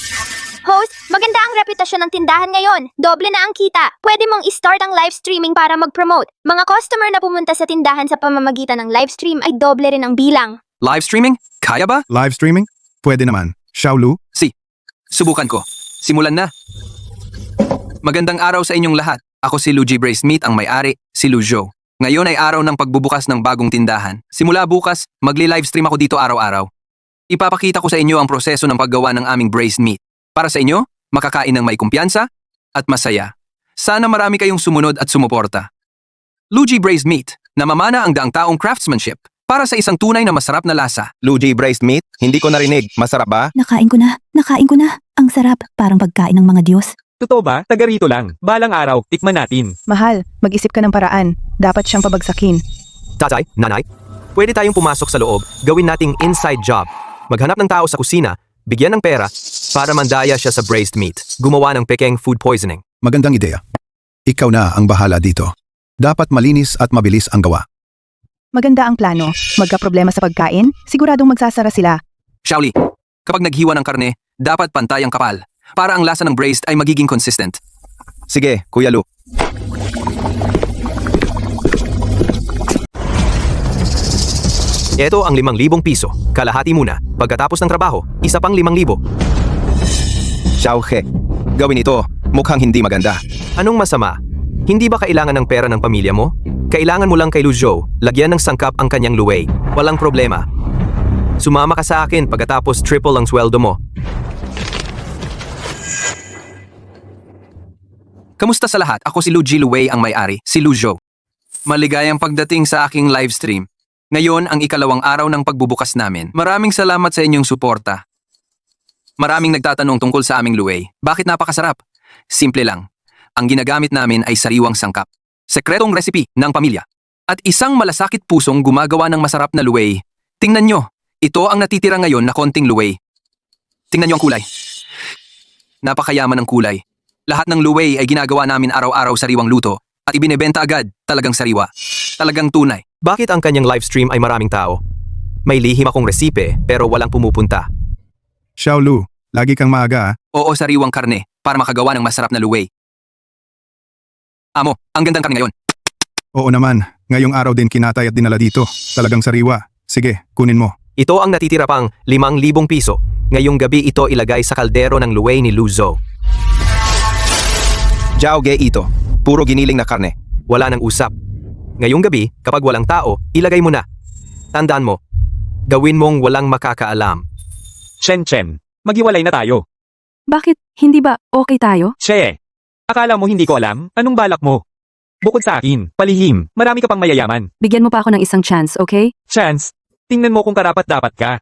Host, maganda ang reputasyon ng tindahan ngayon. Doble na ang kita. Pwede mong i-start ang live streaming para mag-promote. Mga customer na pumunta sa tindahan sa pamamagitan ng live stream ay doble rin ang bilang. Live streaming? Kaya ba? Live streaming? Pwede naman. Xiaolu, Subukan ko. Simulan na. Magandang araw sa inyong lahat. Ako si Luigi Braised Meat, ang may-ari, si Lujo. Ngayon ay araw ng pagbubukas ng bagong tindahan. Simula bukas, magli-live stream ako dito araw-araw. Ipapakita ko sa inyo ang proseso ng paggawa ng aming braised meat. Para sa inyo, makakain ng may kumpiyansa at masaya. Sana marami kayong sumunod at sumuporta. Luigi Braised Meat, namamana ang daang taong craftsmanship para sa isang tunay na masarap na lasa. Luigi Braised Meat? Hindi ko narinig. Masarap ba? Nakain ko na. Ang sarap. Parang pagkain ng mga Diyos. Totoo ba? Taga rito lang. Balang araw, tikman natin. Mahal, mag-isip ka ng paraan. Dapat siyang pabagsakin. Tatay, nanay, pwede tayong pumasok sa loob, gawin nating inside job. Maghanap ng tao sa kusina, bigyan ng pera, para mandaya siya sa braised meat. Gumawa ng pekeng food poisoning. Magandang ideya. Ikaw na ang bahala dito. Dapat malinis at mabilis ang gawa. Maganda ang plano. Magka-problema sa pagkain, siguradong magsasara sila. Shaoli, kapag naghiwa ng karne, dapat pantay ang kapal para ang lasa ng braised ay magiging consistent. Sige, Kuya Lu. Ito ang 5,000 piso. Kalahati muna. Pagkatapos ng trabaho, isa pang 5,000. Xiaohe. Gawin ito. Mukhang hindi maganda. Anong masama? Hindi ba kailangan ng pera ng pamilya mo? Kailangan mo lang kay Lujo, lagyan ng sangkap ang kanyang luway. Walang problema. Sumama ka sa akin pagkatapos triple ang sweldo mo. Kamusta sa lahat? Ako si Luigi Luwei, ang may-ari, si Lujo. Maligayang pagdating sa aking live stream. Ngayon ang ikalawang araw ng pagbubukas namin. Maraming salamat sa inyong suporta. Maraming nagtatanong tungkol sa aming luwei. Bakit napakasarap? Simple lang. Ang ginagamit namin ay sariwang sangkap. Sekretong recipe ng pamilya. At isang malasakit pusong gumagawa ng masarap na luwei. Tingnan nyo, ito ang natitira ngayon na konting luwei. Tingnan nyo ang kulay. Napakayaman ng kulay. Lahat ng luwei ay ginagawa namin araw-araw sariwang luto at ibinebenta agad, talagang sariwa. Talagang tunay. Bakit ang kanyang live stream ay maraming tao? May lihim akong resipe pero walang pumupunta. Xiaolu, lagi kang maaga ah. Oo, sariwang karne para makagawa ng masarap na luwei. Amo, ang gandang karne ngayon. Oo naman, ngayong araw din kinatay at dinala dito. Talagang sariwa. Sige, kunin mo. Ito ang natitira pang 5,000 piso. Ngayong gabi ito ilagay sa kaldero ng luwei ni Luzo. Xiaoge ito. Puro giniling na karne. Wala nang usap. Ngayong gabi, kapag walang tao, ilagay mo na. Tandaan mo, gawin mong walang makakaalam. Chen, maghiwalay na tayo. Bakit? Hindi ba okay tayo? Che, akala mo hindi ko alam? Anong balak mo? Bukod sa akin, palihim, marami ka pang mayayaman. Bigyan mo pa ako ng isang chance, okay? Chance, tingnan mo kung karapat-dapat ka.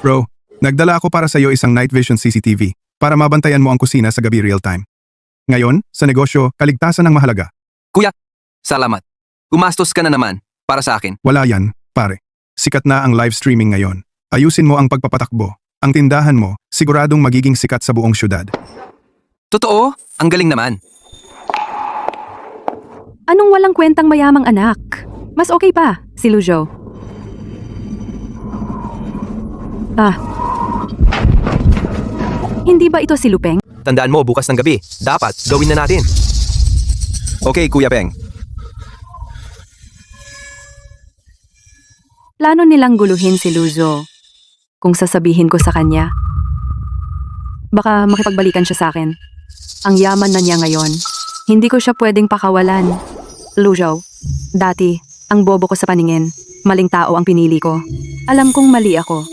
Bro, nagdala ako para sa iyo isang night vision CCTV para mabantayan mo ang kusina sa gabi real time. Ngayon, sa negosyo, kaligtasan ang mahalaga. Salamat. Gumastos ka na naman para sa akin. Wala yan, pare. Sikat na ang live streaming ngayon. Ayusin mo ang pagpapatakbo. Ang tindahan mo, siguradong magiging sikat sa buong syudad. Totoo, ang galing naman. Anong walang kwentang mayamang anak? Mas okay pa, si Lujo. Hindi ba ito si Lupeng? Tandaan mo, bukas ng gabi, dapat gawin na natin. Okay, Kuya Peng. Plano nilang guluhin si Luzo. Kung sasabihin ko sa kanya, baka makipagbalikan siya sa akin. Ang yaman na niya ngayon. Hindi ko siya pwedeng pakawalan. Luzo, dati, ang bobo ko sa paningin. Maling tao ang pinili ko. Alam kong mali ako.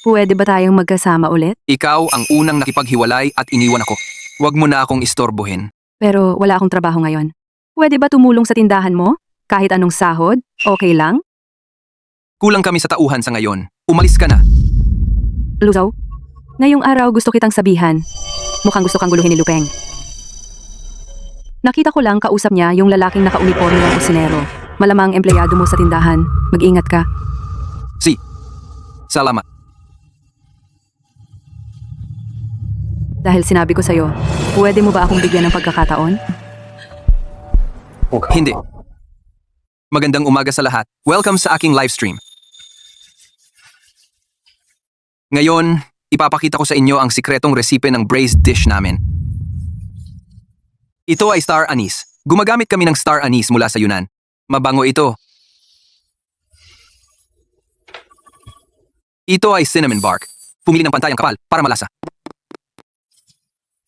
Pwede ba tayong magkasama ulit? Ikaw ang unang nakipaghiwalay at iniwan ako. Huwag mo na akong istorbohin. Pero wala akong trabaho ngayon. Pwede ba tumulong sa tindahan mo? Kahit anong sahod? Okay lang? Kulang kami sa tauhan sa ngayon. Umalis ka na. Luzo, Ngayong araw gusto kitang sabihan. Mukhang gusto kang guluhin ni Lupeng. Nakita ko lang kausap niya yung lalaking naka-uniforme ng kusinero. Malamang empleyado mo sa tindahan. Mag-ingat ka. Salamat. Dahil sinabi ko sa'yo, pwede mo ba akong bigyan ng pagkakataon? Hindi. Magandang umaga sa lahat. Welcome sa aking live stream. Ngayon, ipapakita ko sa inyo ang sikretong resipe ng braised dish namin. Ito ay star anise. Gumagamit kami ng star anise mula sa Yunan. Mabango ito. Ito ay cinnamon bark. Pumili ng pantayang kapal para malasa.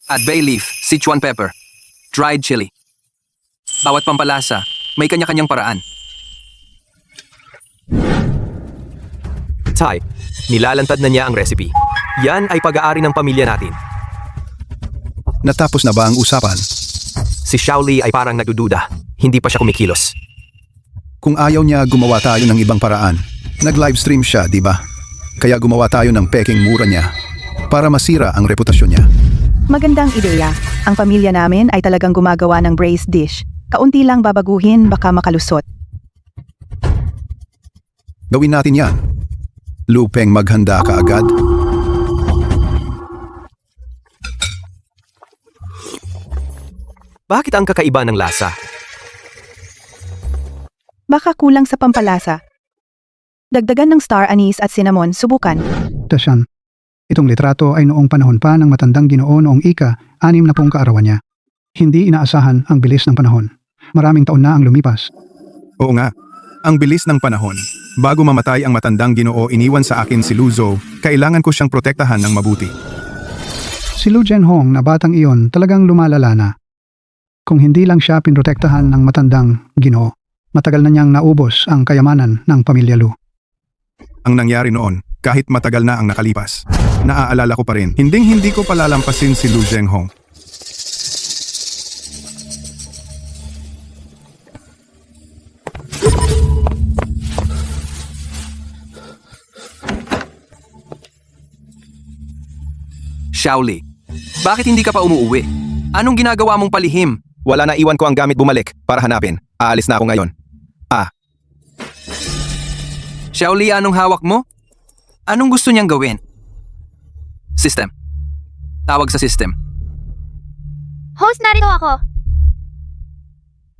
At bay leaf, Sichuan pepper, dried chili. Bawat pampalasa, may kanya-kanyang paraan. Tay, nilalantad na niya ang recipe. Yan ay pag-aari ng pamilya natin. Natapos na ba ang usapan? Si Shaoli ay parang nagdududa. Hindi pa siya kumikilos. Kung ayaw niya gumawa tayo ng ibang paraan, nag-livestream siya, di ba? Kaya gumawa tayo ng peking mura niya para masira ang reputasyon niya. Magandang ideya. Ang pamilya namin ay talagang gumagawa ng braised dish. Kaunti lang babaguhin, baka makalusot. Gawin natin yan. Lupeng, maghanda ka agad. Bakit ang kakaiba ng lasa? Baka kulang sa pampalasa. Dagdagan ng star anise at cinnamon, subukan. Tasyan. Itong litrato ay noong panahon pa ng matandang Ginoo noong ika-6 na kaarawan niya. Hindi inaasahan ang bilis ng panahon. Maraming taon na ang lumipas. Oo nga. Ang bilis ng panahon. Bago mamatay ang matandang Ginoo, iniwan sa akin si Luzo. Kailangan ko siyang protektahan ng mabuti. Si Lu Zhenhong na batang iyon talagang lumalala na. Kung hindi lang siya pinrotektahan ng matandang Ginoo, matagal na niyang naubos ang kayamanan ng pamilya Lu. Ang nangyari noon, kahit matagal na ang nakalipas, naaalala ko pa rin. Hinding-hindi ko palalampasin si Lu Zhenhong. Shaoli, bakit hindi ka pa umuuwi? Anong ginagawa mong palihim? Wala na, iwan ko ang gamit, bumalik para hanapin. Aalis na ako ngayon. Shaoli, anong hawak mo? Anong gusto niyang gawin? System. Tawag sa system. Host, narito ako.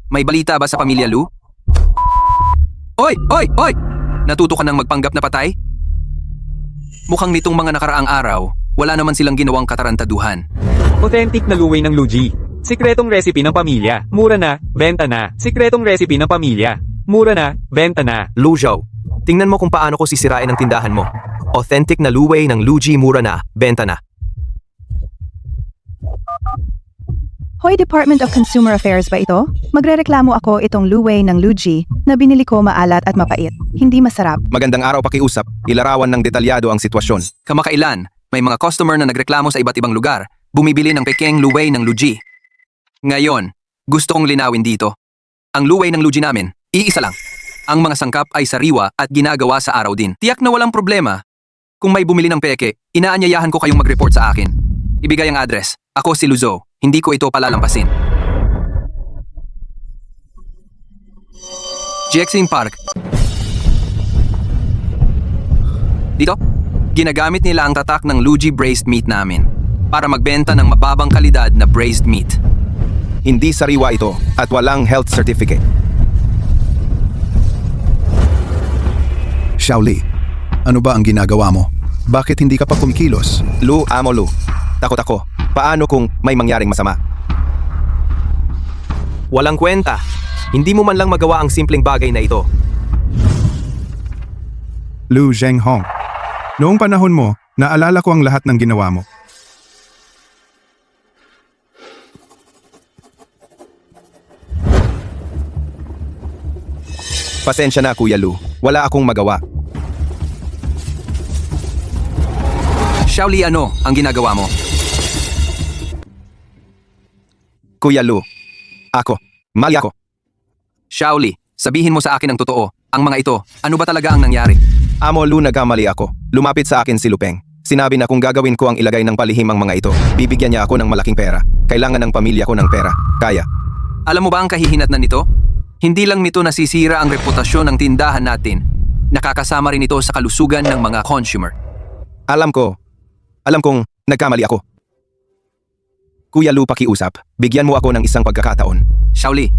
May balita ba sa pamilya Lu? Oy! Oy! Oy! Natuto ka ng magpanggap na patay? Mukhang nitong mga nakaraang araw, wala naman silang ginawang katarantaduhan. Authentic na luway ng Luigi. Sikretong recipe ng pamilya. Mura na, benta na. Sikretong recipe ng pamilya. Mura na, benta na. Lu Zhou, tingnan mo kung paano ko sisirain ang tindahan mo. Authentic na luway ng Luigi, mura na, benta na. Hoy, Department of Consumer Affairs ba ito? Magrereklamo ako itong luway ng Luigi na binili ko maalat at mapait. Hindi masarap. Magandang araw, pakiusap. Ilarawan ng detalyado ang sitwasyon. Kamakailan, may mga customer na nagreklamo sa iba't ibang lugar, bumibili ng pekeng luway ng Luigi. Ngayon, gusto kong linawin dito. Ang luway ng Luigi namin, iisa lang. Ang mga sangkap ay sariwa at ginagawa sa araw din. Tiyak na walang problema. Kung may bumili ng peke, inaanyayahan ko kayong mag-report sa akin. Ibigay ang address. Ako si Luzo. Hindi ko ito palalampasin. Jiexing Park. Dito, ginagamit nila ang tatak ng Luigi braised meat namin para magbenta ng mababang kalidad na braised meat. Hindi sariwa ito at walang health certificate. Shaoli, ano ba ang ginagawa mo? Bakit hindi ka pa kumikilos? Lu, amo Lu. Takot ako. Paano kung may mangyaring masama? Walang kwenta. Hindi mo man lang magawa ang simpleng bagay na ito. Lu Zhenhong. Noong panahon mo, naalala ko ang lahat ng ginawa mo. Pasensya na, Kuya Lu. Wala akong magawa. Shaoli, ano ang ginagawa mo? Kuya Lu. Mali ako. Shaoli, sabihin mo sa akin ang totoo. Ang mga ito, ano ba talaga ang nangyari? Amo Lu, nagkamali ako. Lumapit sa akin si Lupeng. Sinabi na kung gagawin ko ang ilagay ng palihim ang mga ito, bibigyan niya ako ng malaking pera. Kailangan ng pamilya ko ng pera. Kaya. Alam mo ba ang kahihinatnan nito? Hindi lang nito nasisira ang reputasyon ng tindahan natin, nakakasama rin ito sa kalusugan ng mga consumer. Alam kong nagkamali ako. Kuya Lu, pakiusap. Bigyan mo ako ng isang pagkakataon. Shaoli,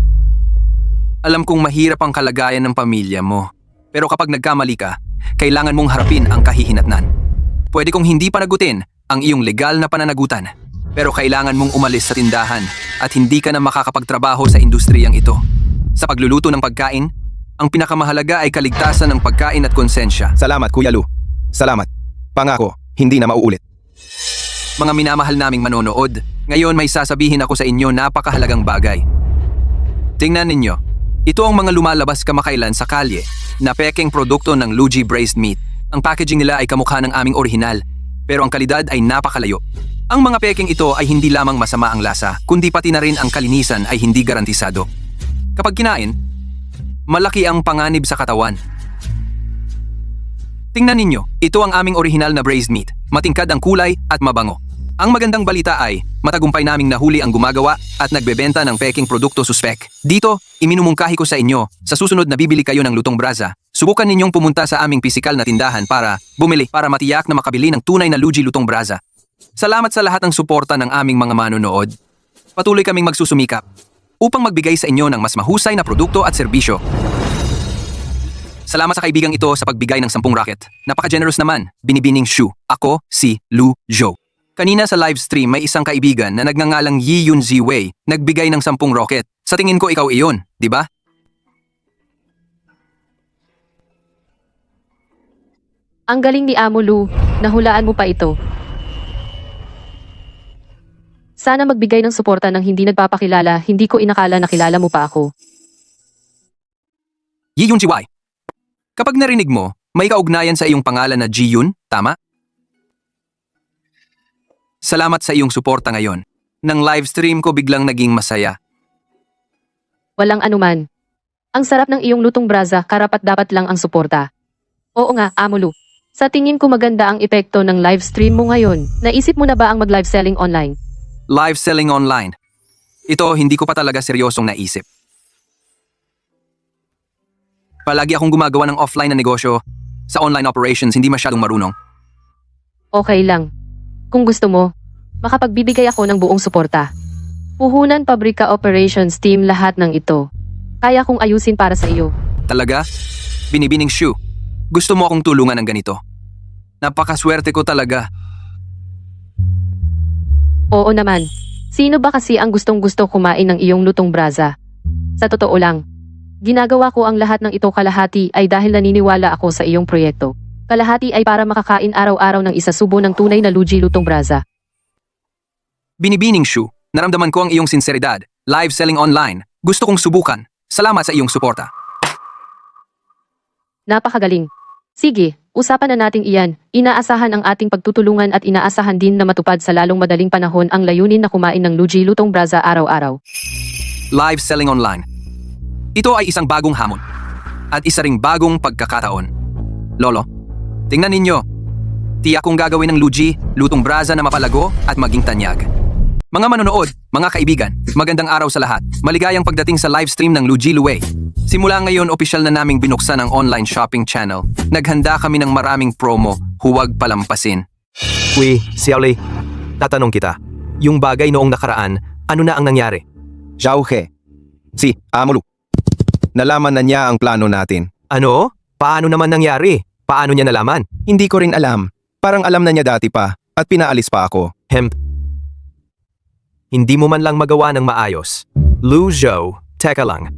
alam kong mahirap ang kalagayan ng pamilya mo, pero kapag nagkamali ka, kailangan mong harapin ang kahihinatnan. Pwede kong hindi panagutin ang iyong legal na pananagutan, pero kailangan mong umalis sa tindahan at hindi ka na makakapagtrabaho sa industriyang ito. Sa pagluluto ng pagkain, ang pinakamahalaga ay kaligtasan ng pagkain at konsensya. Salamat, Kuya Lu. Salamat. Pangako, hindi na mauulit. Mga minamahal naming manonood, ngayon may sasabihin ako sa inyo napakahalagang bagay. Tingnan ninyo, ito ang mga lumalabas kamakailan sa kalye na pekeng produkto ng Luigi Braised Meat. Ang packaging nila ay kamukha ng aming orihinal, pero ang kalidad ay napakalayo. Ang mga pekeng ito ay hindi lamang masama ang lasa, kundi pati na rin ang kalinisan ay hindi garantisado. Kapag kinain, malaki ang panganib sa katawan. Tingnan ninyo, ito ang aming orihinal na braised meat, matingkad ang kulay at mabango. Ang magandang balita ay, matagumpay naming nahuli ang gumagawa at nagbebenta ng peking produkto suspek. Dito, iminumungkahi ko sa inyo, sa susunod na bibili kayo ng lutong braza, subukan ninyong pumunta sa aming pisikal na tindahan para bumili para matiyak na makabili ng tunay na Luigi lutong braza. Salamat sa lahat ng suporta ng aming mga manonood. Patuloy kaming magsusumikap upang magbigay sa inyo ng mas mahusay na produkto at serbisyo. Salamat sa kaibigang ito sa pagbigay ng 10 racket. Napaka-generous naman, Binibining Shu. Ako, si Lu Zhou. Kanina sa live stream may isang kaibigan na nagngangalang Yi Yun Ziwei, nagbigay ng 10 rocket. Sa tingin ko ikaw iyon, di ba? Ang galing ni Amo Lu, nahulaan mo pa ito. Sana magbigay ng suporta ng hindi nagpapakilala, hindi ko inakala na kilala mo pa ako. Yi Yun Ziwei. Kapag narinig mo, may kaugnayan sa iyong pangalan na Ji Yun, tama? Salamat sa iyong suporta ngayon. Nang live stream ko biglang naging masaya. Walang anuman. Ang sarap ng iyong lutong braza, karapat-dapat lang ang suporta. Oo nga, Amo Lu. Sa tingin ko maganda ang epekto ng live stream mo ngayon. Naisip mo na ba ang mag-live selling online? Live selling online. Ito hindi ko pa talaga seryosong naisip. Palagi akong gumagawa ng offline na negosyo. Sa online operations, hindi masyadong marunong. Okay lang. Kung gusto mo, makapagbibigay ako ng buong suporta. Puhunan, pabrika, operations team, lahat ng ito. Kaya kong ayusin para sa iyo. Talaga? Binibining Shu, gusto mo akong tulungan ng ganito? Napakaswerte ko talaga. Oo naman. Sino ba kasi ang gustong-gusto kumain ng iyong lutong braza? Sa totoo lang, ginagawa ko ang lahat ng ito, kalahati ay dahil naniniwala ako sa iyong proyekto. Kalahati ay para makakain araw-araw ng isa subo ng tunay na Luigi lutong braza. Binibining Shu, naramdaman ko ang iyong sinseridad. Live selling online. Gusto kong subukan. Salamat sa iyong suporta. Napakagaling. Sige, usapan na natin iyan. Inaasahan ang ating pagtutulungan at inaasahan din na matupad sa lalong madaling panahon ang layunin na kumain ng Luigi lutong braza araw-araw. Live selling online. Ito ay isang bagong hamon. At isa ring bagong pagkakataon. Lolo, tingnan ninyo. Tiyak kong gagawin ng Luigi, lutong braza na mapalago at maging tanyag. Mga manonood, mga kaibigan, magandang araw sa lahat. Maligayang pagdating sa live stream ng Luigi Luwei. Simula ngayon, opisyal na naming binuksan ang online shopping channel. Naghanda kami ng maraming promo, huwag palampasin. Uy, Xiaoli, tatanong kita. Yung bagay noong nakaraan, ano na ang nangyari? Zhao He. Si Amo Lu. Nalaman na niya ang plano natin. Ano? Paano naman nangyari? Paano niya nalaman? Hindi ko rin alam. Parang alam na niya dati pa at pinaalis pa ako. Hindi mo man lang magawa ng maayos. Lu Zhou, teka lang.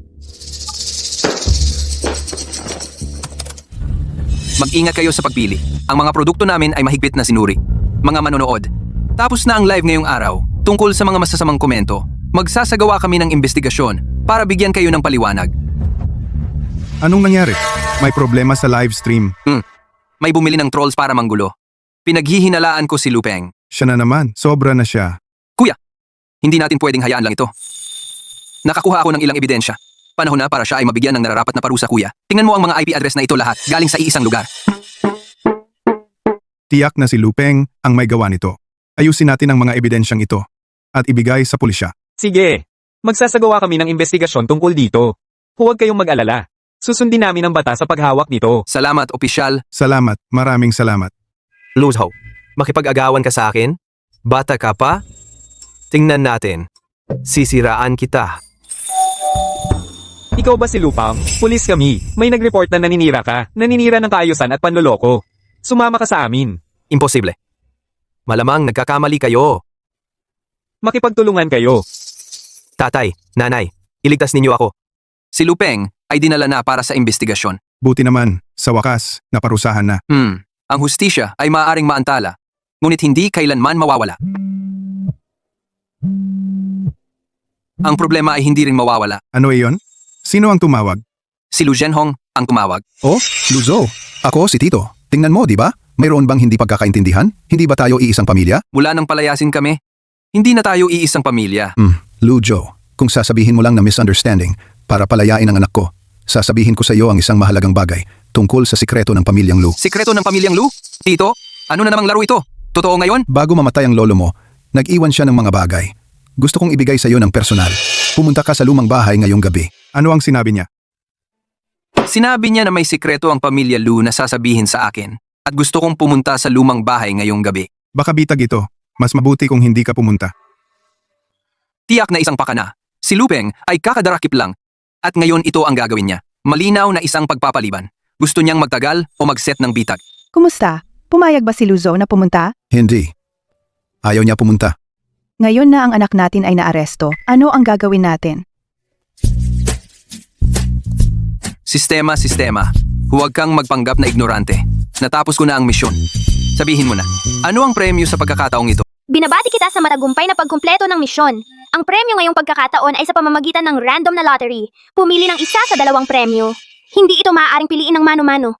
Mag-ingat kayo sa pagpili. Ang mga produkto namin ay mahigpit na sinuri. Mga manonood, tapos na ang live ngayong araw tungkol sa mga masasamang komento. Magsasagawa kami ng investigasyon para bigyan kayo ng paliwanag. Anong nangyari? May problema sa live stream. May bumili ng trolls para manggulo. Pinaghihinalaan ko si Lupeng. Siya na naman, sobra na siya. Kuya, hindi natin pwedeng hayaan lang ito. Nakakuha ako ng ilang ebidensya. Panahon na para siya ay mabigyan ng nararapat na parusa, kuya. Tingnan mo ang mga IP address na ito, lahat galing sa iisang lugar. Tiyak na si Lupeng ang may gawa nito. Ayusin natin ang mga ebidensyang ito at ibigay sa pulisya. Sige, magsasagawa kami ng investigasyon tungkol dito. Huwag kayong mag-alala. Susundin namin ang batas sa paghawak nito. Salamat, opisyal. Salamat, maraming salamat. Luzho, makipag-agawan ka sa akin? Bata ka pa? Tingnan natin. Sisiraan kita. Ikaw ba si Lupang? Pulis kami. May nag-report na naninira ka. Naninira ng kaayusan at panloloko. Sumama ka sa amin. Imposible. Malamang nagkakamali kayo. Makipagtulungan kayo. Tatay, nanay, iligtas ninyo ako. Si Lupeng ay dinala na para sa investigasyon. Buti naman, sa wakas, naparusahan na. Ang hustisya ay maaaring maantala, ngunit hindi kailanman mawawala. Ang problema ay hindi rin mawawala. Ano iyon? Sino ang tumawag? Si Lu Zhenhong ang tumawag. Oh, Luzo, ako si Tito. Tingnan mo, di ba? Mayroon bang hindi pagkakaintindihan? Hindi ba tayo iisang pamilya? Mula nang palayasin kami, hindi na tayo iisang pamilya. Lujo, kung sasabihin mo lang na misunderstanding para palayain ang anak ko, sasabihin ko sa iyo ang isang mahalagang bagay tungkol sa sikreto ng pamilyang Lu. Sikreto ng pamilyang Lu? Tito, ano na namang laro ito? Totoo ngayon? Bago mamatay ang lolo mo, nag-iwan siya ng mga bagay. Gusto kong ibigay sa iyo ng personal. Pumunta ka sa lumang bahay ngayong gabi. Ano ang sinabi niya? Sinabi niya na may sikreto ang pamilya Lu na sasabihin sa akin at gusto kong pumunta sa lumang bahay ngayong gabi. Baka bitag ito. Mas mabuti kung hindi ka pumunta. Tiyak na isang pakana. Si Lupeng ay kakadarakip lang at ngayon ito ang gagawin niya. Malinaw na isang pagpapaliban. Gusto niyang magtagal o mag-set ng bitag. Kumusta? Pumayag ba si Luzo na pumunta? Hindi. Ayaw niya pumunta. Ngayon na ang anak natin ay naaresto. Ano ang gagawin natin? Sistema. Huwag kang magpanggap na ignorante. Natapos ko na ang misyon. Sabihin mo na, ano ang premyo sa pagkakataong ito? Binabati kita sa matagumpay na pagkumpleto ng misyon. Ang premyo ngayong pagkakataon ay sa pamamagitan ng random na lottery. Pumili ng isa sa 2 premyo. Hindi ito maaaring piliin ng mano-mano.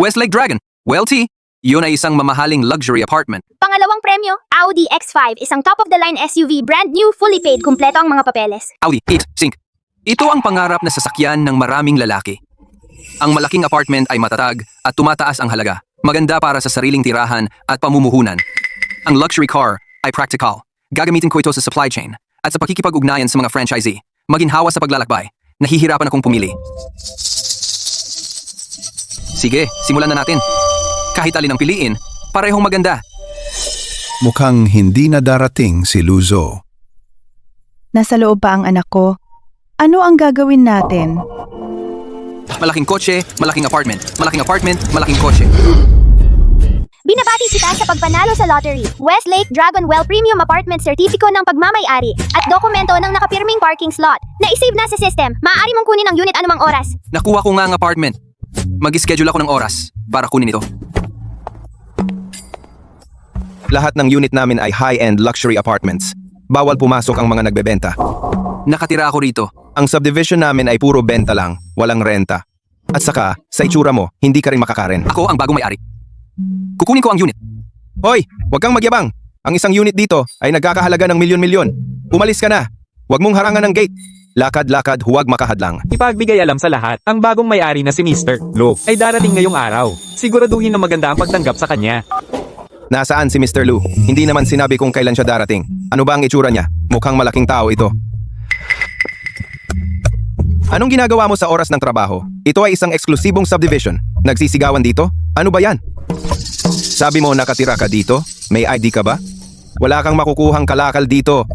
Westlake Dragon. Well, T, yun ay isang mamahaling luxury apartment. Pangalawang premyo, Audi X5, isang top-of-the-line SUV, brand new, fully paid, kumpleto ang mga papeles. Audi, Sync. Ito ang pangarap na sasakyan ng maraming lalaki. Ang malaking apartment ay matatag at tumataas ang halaga. Maganda para sa sariling tirahan at pamumuhunan. Ang luxury car ay practical. Gagamitin ko ito sa supply chain at sa pakikipag-ugnayan sa mga franchisee. Maginhawa sa paglalakbay. Nahihirapan akong pumili. Sige, simulan na natin. Kahit alin ang piliin, parehong maganda. Mukhang hindi na darating si Luzo. Nasa loob pa ang anak ko. Ano ang gagawin natin? Malaking kotse, malaking apartment. Malaking apartment, malaking kotse. Binabati kita sa pagpanalo sa lottery. Westlake Dragon Well Premium Apartment Certificate ng pagmamay-ari at dokumento ng nakapirming parking slot. Na-save na sa system. Maaari mong kunin ang unit anumang oras. Nakuha ko nga ang apartment. Mag-schedule ako ng oras para kunin ito. Lahat ng unit namin ay high-end luxury apartments. Bawal pumasok ang mga nagbebenta. Nakatira ako rito. Ang subdivision namin ay puro benta lang, walang renta. At saka, sa itsura mo, hindi ka rin makakaren. Ako ang bagong may-ari. Kukunin ko ang unit. Hoy, huwag kang magyabang. Ang isang unit dito ay nagkakahalaga ng milyon-milyon. Umalis ka na. Huwag mong harangan ng gate. Lakad-lakad, huwag makahadlang. Ipagbigay alam sa lahat, ang bagong may-ari na si Mr. Lu ay darating ngayong araw. Siguraduhin na maganda ang pagtanggap sa kanya. Nasaan si Mr. Lu? Hindi naman sinabi kung kailan siya darating. Ano ba ang itsura niya? Mukhang malaking tao ito. Anong ginagawa mo sa oras ng trabaho? Ito ay isang eksklusibong subdivision. Nagsisigawan dito? Ano ba yan? Sabi mo nakatira ka dito? May ID ka ba? Wala kang makukuhang kalakal dito.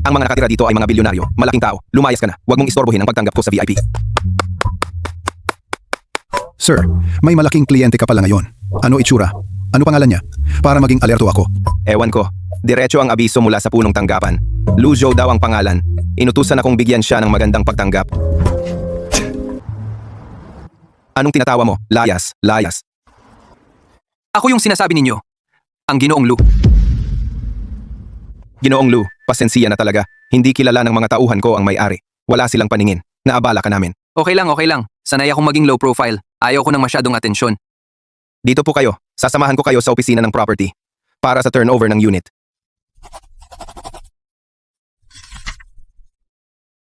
Ang mga nakatira dito ay mga bilyonaryo, malaking tao. Lumayas ka na. Huwag mong istorbohin ang pagtanggap ko sa VIP. Sir, may malaking kliyente ka pala ngayon. Ano itsura? Ano pangalan niya? Para maging alerto ako. Ewan ko. Diretso ang abiso mula sa punong tanggapan. Luzo daw ang pangalan. Inutusan akong bigyan siya ng magandang pagtanggap. Anong tinatawa mo? Layas, layas. Ako yung sinasabi ninyo. Ang Ginoong Lu. Ginoong Lu, pasensiya na talaga. Hindi kilala ng mga tauhan ko ang may-ari. Wala silang paningin. Naabala ka namin. Okay lang. Sanay akong maging low profile. Ayaw ko ng masyadong atensyon. Dito po kayo. Sasamahan ko kayo sa opisina ng property. Para sa turnover ng unit.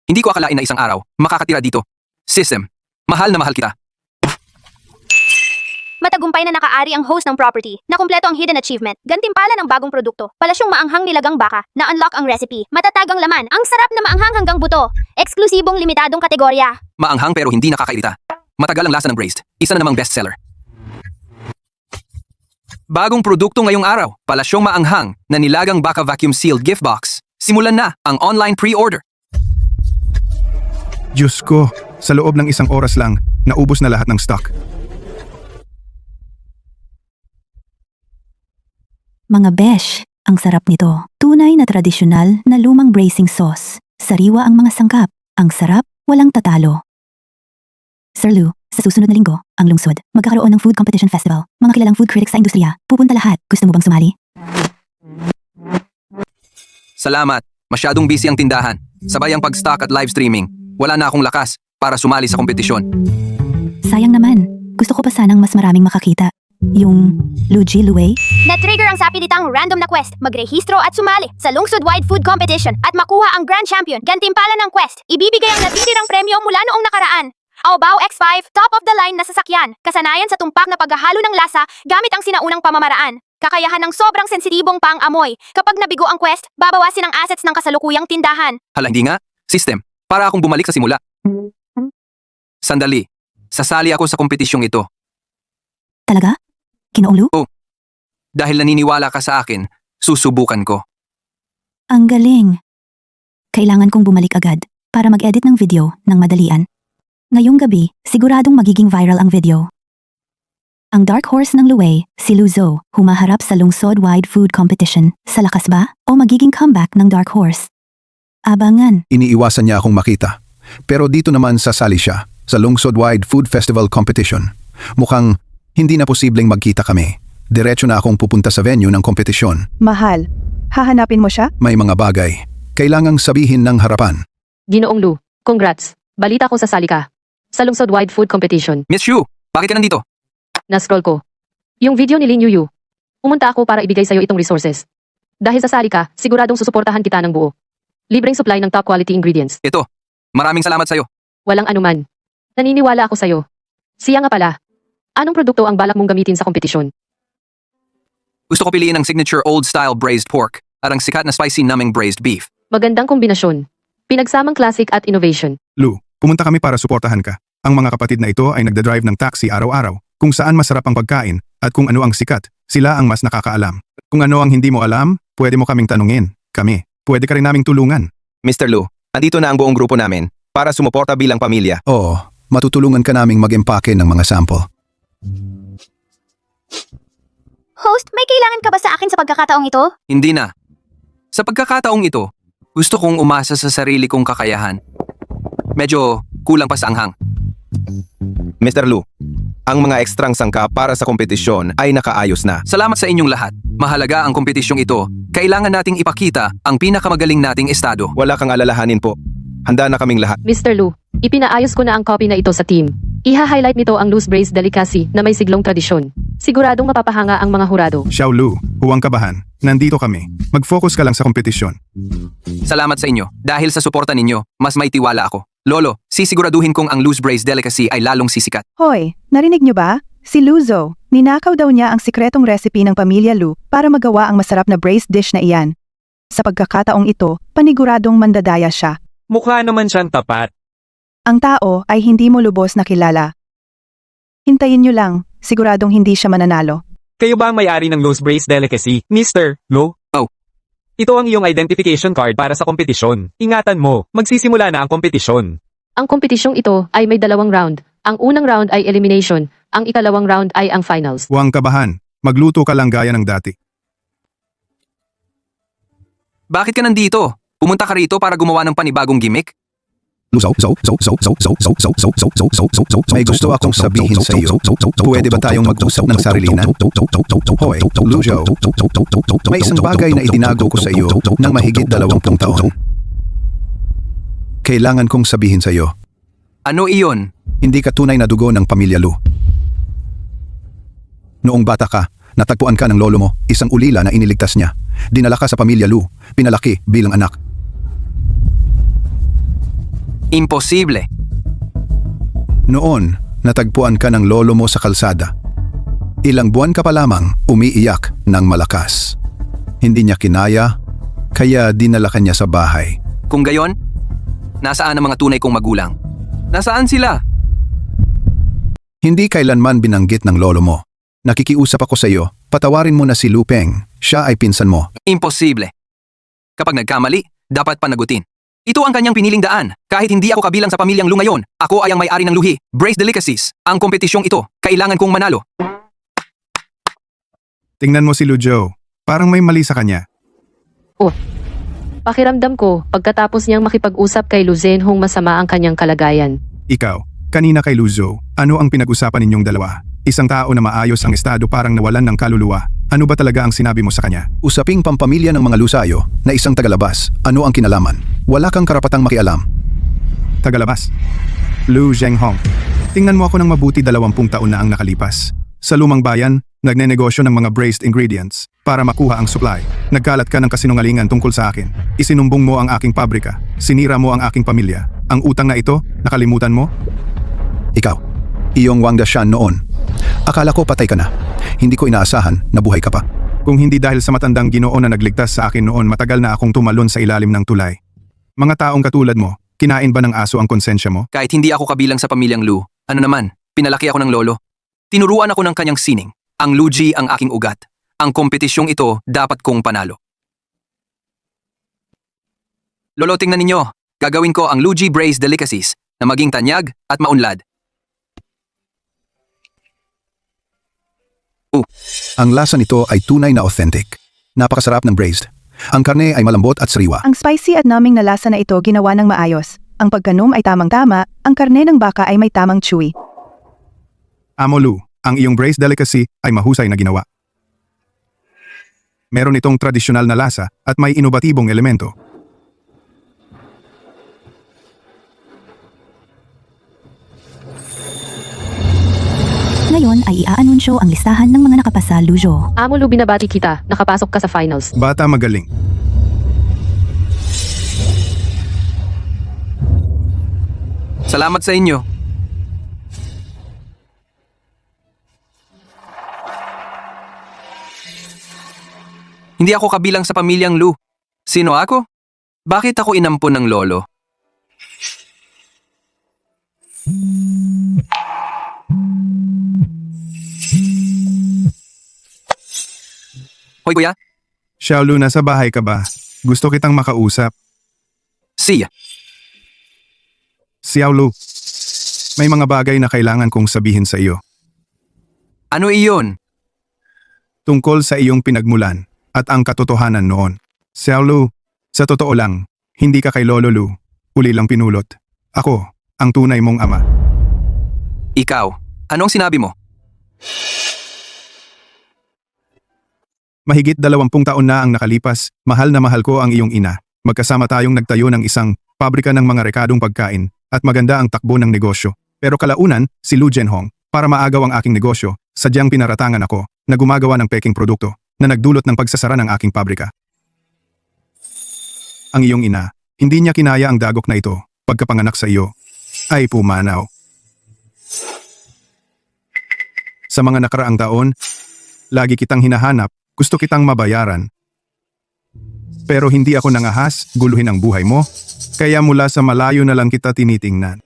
Hindi ko akalain na isang araw, makakatira dito. System. Mahal na mahal kita. Matagumpay na nakaari ang host ng property. Nakumpleto ang hidden achievement. Gantimpala ng bagong produkto. Palasyong maanghang nilagang baka. Na-unlock ang recipe. Matatagang laman. Ang sarap na maanghang hanggang buto. Eksklusibong limitadong kategorya. Maanghang pero hindi nakakairita. Matagal ang lasa ng braised. Isa na namang bestseller. Bagong produkto ngayong araw. Palasyong maanghang na nilagang baka vacuum sealed gift box. Simulan na ang online pre-order. Diyos ko, sa loob ng isang oras lang, naubos na lahat ng stock. Mga besh, ang sarap nito. Tunay na tradisyonal na lumang bracing sauce. Sariwa ang mga sangkap. Ang sarap, walang tatalo. Sir Lou, sa susunod na linggo, ang lungsod, magkakaroon ng food competition festival. Mga kilalang food critics sa industriya, pupunta lahat. Gusto mo bang sumali? Salamat. Masyadong busy ang tindahan. Sabay ang pag-stock at live streaming. Wala na akong lakas para sumali sa kompetisyon. Sayang naman. Gusto ko pa sanang mas maraming makakita. Yung Luigi Luwei? Na-trigger ang sapilitang random na quest. Magrehistro at sumali sa lungsod-wide food competition at makuha ang grand champion. Gantimpala ng quest. Ibibigay ang natitirang premyo mula noong nakaraan. Aobao X5, top of the line na sasakyan. Kasanayan sa tumpak na paghahalo ng lasa gamit ang sinaunang pamamaraan. Kakayahan ng sobrang sensitibong pang-amoy. Kapag nabigo ang quest, babawasin ang assets ng kasalukuyang tindahan. Hala, hindi nga. System. Para akong bumalik sa simula. Sandali. Sasali ako sa kompetisyong ito. Talaga? Kinoong Lou? Dahil naniniwala ka sa akin, susubukan ko. Ang galing. Kailangan kong bumalik agad para mag-edit ng video ng madalian. Ngayong gabi, siguradong magiging viral ang video. Ang dark horse ng Luwei, si Luzo, humaharap sa lungsod-wide food competition. Sa lakas ba o magiging comeback ng dark horse? Abangan. Iniiwasan niya akong makita. Pero dito naman sasali siya sa Lungsod-wide Food Festival Competition. Mukhang hindi na posibleng magkita kami. Diretso na akong pupunta sa venue ng kompetisyon. Mahal, hahanapin mo siya? May mga bagay. Kailangang sabihin ng harapan. Ginoong Lou, congrats. Balita ko sasali ka. Sa lungsod-wide food competition. Miss Shu, bakit ka nandito? Na-scroll ko. Yung video ni Lin Yuyu. Pumunta ako para ibigay sa'yo itong resources. Dahil sasali ka, siguradong susuportahan kita ng buo. Libreng supply ng top quality ingredients. Ito. Maraming salamat sa'yo. Walang anuman. Naniniwala ako sa'yo. Siya nga pala. Anong produkto ang balak mong gamitin sa kompetisyon? Gusto ko piliin ang signature old-style braised pork at ang sikat na spicy naming braised beef. Magandang kombinasyon. Pinagsamang classic at innovation. Lou, pumunta kami para suportahan ka. Ang mga kapatid na ito ay nagdadrive ng taxi araw-araw. Kung saan masarap ang pagkain at kung ano ang sikat, sila ang mas nakakaalam. Kung ano ang hindi mo alam, pwede mo kaming tanungin. Kami, pwede ka rin naming tulungan. Mr. Lou, andito na ang buong grupo namin para sumuporta bilang pamilya. Oo, matutulungan ka naming mag-empake ng mga sample. Host, may kailangan ka ba sa akin sa pagkakataong ito? Hindi na. Sa pagkakataong ito, gusto kong umasa sa sarili kong kakayahan. Medyo kulang pa sa anghang. Mr. Lou, ang mga ekstrang sangka para sa kompetisyon ay nakaayos na. Salamat sa inyong lahat. Mahalaga ang kompetisyong ito. Kailangan nating ipakita ang pinakamagaling nating estado. Wala kang alalahanin po. Handa na kaming lahat. Mr. Lou, ipinaayos ko na ang copy na ito sa team. Iha-highlight nito ang loose braised delicacy na may siglong tradisyon. Siguradong mapapahanga ang mga hurado. Xiao Lu, huwag kabahan. Nandito kami. Mag-focus ka lang sa kompetisyon. Salamat sa inyo. Dahil sa suporta ninyo, mas may tiwala ako. Lolo, sisiguraduhin kong ang loose braised delicacy ay lalong sisikat. Hoy, narinig niyo ba? Si Luzo, ninakaw daw niya ang sikretong recipe ng pamilya Lu para magawa ang masarap na braised dish na iyan. Sa pagkakataong ito, paniguradong mandadaya siya. Mukha naman siyang tapat. Ang tao ay hindi mo lubos na kilala. Hintayin niyo lang, siguradong hindi siya mananalo. Kayo ba ang may-ari ng loose braised delicacy, Mr. Lou? Oh. Ito ang iyong identification card para sa kompetisyon. Ingatan mo, magsisimula na ang kompetisyon. Ang kompetisyong ito ay may 2 round. Ang unang round ay elimination. Ang ikalawang round ay ang finals. Huwag kabahan. Magluto ka lang gaya ng dati. Bakit ka nandito? Pumunta ka rito para gumawa ng panibagong gimmick? May gusto akong sabihin sa iyo. Pwede ba tayong mag-usap ng sarilinan? Hoy, Lujo. May isang bagay na itinago ko sa iyo ng mahigit 20 taon. Kailangan kong sabihin sa iyo. Ano iyon? Hindi ka tunay na dugo ng pamilya Lu. Noong bata ka, natagpuan ka ng lolo mo, isang ulila na iniligtas niya. Dinala ka sa pamilya Lu, pinalaki bilang anak. Imposible. Noon, natagpuan ka ng lolo mo sa kalsada. Ilang buwan ka pa lamang umiiyak ng malakas. Hindi niya kinaya, kaya dinala ka niya sa bahay. Kung gayon, nasaan ang mga tunay kong magulang? Nasaan sila? Hindi kailanman binanggit ng lolo mo. Nakikiusap ako sa iyo, patawarin mo na si Lupeng. Siya ay pinsan mo. Imposible. Kapag nagkamali, dapat panagutin. Ito ang kanyang piniling daan. Kahit hindi ako kabilang sa pamilyang Lu ngayon, ako ay ang may-ari ng luhi, Brace Delicacies. Ang kompetisyong ito, kailangan kong manalo. Tingnan mo si Lujo. Parang may mali sa kanya. Pakiramdam ko, pagkatapos niyang makipag-usap kay Lu Zhenhong masama ang kanyang kalagayan. Ikaw, kanina kay Luzo, ano ang pinag-usapan ninyong dalawa? Isang tao na maayos ang estado parang nawalan ng kaluluwa. Ano ba talaga ang sinabi mo sa kanya? Usaping pampamilya ng mga lusayo na isang tagalabas. Ano ang kinalaman? Wala kang karapatang makialam. Tagalabas. Lu Zhenghong. Tingnan mo ako ng mabuti 20 taon na ang nakalipas. Sa lumang bayan, nagnenegosyo ng mga braised ingredients para makuha ang supply. Nagkalat ka ng kasinungalingan tungkol sa akin. Isinumbong mo ang aking pabrika. Sinira mo ang aking pamilya. Ang utang na ito, nakalimutan mo? Ikaw, iyong Wang Dashan noon. Akala ko patay ka na. Hindi ko inaasahan na buhay ka pa. Kung hindi dahil sa matandang Ginoo na nagligtas sa akin noon, matagal na akong tumalon sa ilalim ng tulay. Mga taong katulad mo, kinain ba ng aso ang konsensya mo? Kahit hindi ako kabilang sa pamilyang Lu, ano naman, pinalaki ako ng lolo. Tinuruan ako ng kanyang sining. Ang Luji ang aking ugat. Ang kompetisyong ito dapat kong panalo. Lolo, tingnan ninyo. Gagawin ko ang Luji Braised Delicacies na maging tanyag at maunlad. Ang lasa nito ay tunay na authentic. Napakasarap ng braised. Ang karne ay malambot at sariwa. Ang spicy at naming na lasa na ito ginawa ng maayos. Ang pagkanom ay tamang-tama, ang karne ng baka ay may tamang chewy. Amo Lu, ang iyong braised delicacy ay mahusay na ginawa. Meron itong tradisyonal na lasa at may inobatibong elemento. Ngayon ay iaanunsyo ang listahan ng mga nakapasa, Lujo. Amo Lu, binabati kita, nakapasok ka sa finals. Bata magaling. Salamat sa inyo. Hindi ako kabilang sa pamilyang Lu. Sino ako? Bakit ako inampon ng lolo? Hoy kuya, Xiaolu, nasa bahay ka ba? Gusto kitang makausap. siya. Xiaolu, may mga bagay na kailangan kong sabihin sa iyo. Ano iyon? Tungkol sa iyong pinagmulan at ang katotohanan noon. Xiaolu, sa totoo lang, hindi ka kay Lolo Lu. Uli lang pinulot. Ako, ang tunay mong ama. Ikaw, anong sinabi mo? Mahigit 20 taon na ang nakalipas, mahal na mahal ko ang iyong ina. Magkasama tayong nagtayo ng isang pabrika ng mga rekadong pagkain at maganda ang takbo ng negosyo. Pero kalaunan, si Lu Zhenhong, para maagaw ang aking negosyo, sadyang pinaratangan ako na gumagawa ng peking produkto na nagdulot ng pagsasara ng aking pabrika. Ang iyong ina, hindi niya kinaya ang dagok na ito pagkapanganak sa iyo, ay pumanaw. Sa mga nakaraang taon, lagi kitang hinahanap, gusto kitang mabayaran. Pero hindi ako nangahas, guluhin ang buhay mo, kaya mula sa malayo na lang kita tinitingnan.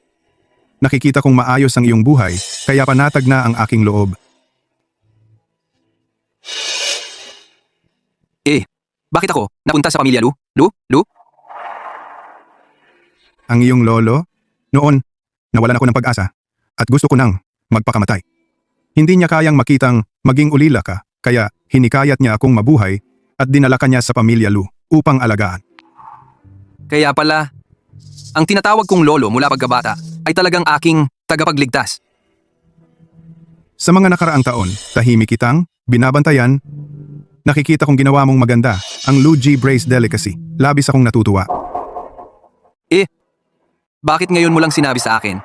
Nakikita kong maayos ang iyong buhay, kaya panatag na ang aking loob. Bakit ako napunta sa pamilya Lu? Lu? Ang iyong lolo, noon, nawalan ako ng pag-asa at gusto ko nang magpakamatay. Hindi niya kayang makitang maging ulila ka, kaya hinikayat niya akong mabuhay at dinala ka niya sa pamilya Lu upang alagaan. Kaya pala, ang tinatawag kong lolo mula pagkabata ay talagang aking tagapagligtas. Sa mga nakaraang taon, tahimik kitang, binabantayan, nakikita kong ginawa mong maganda ang Lu Ji Braised Delicacy. Labis akong natutuwa. Bakit ngayon mo lang sinabi sa akin?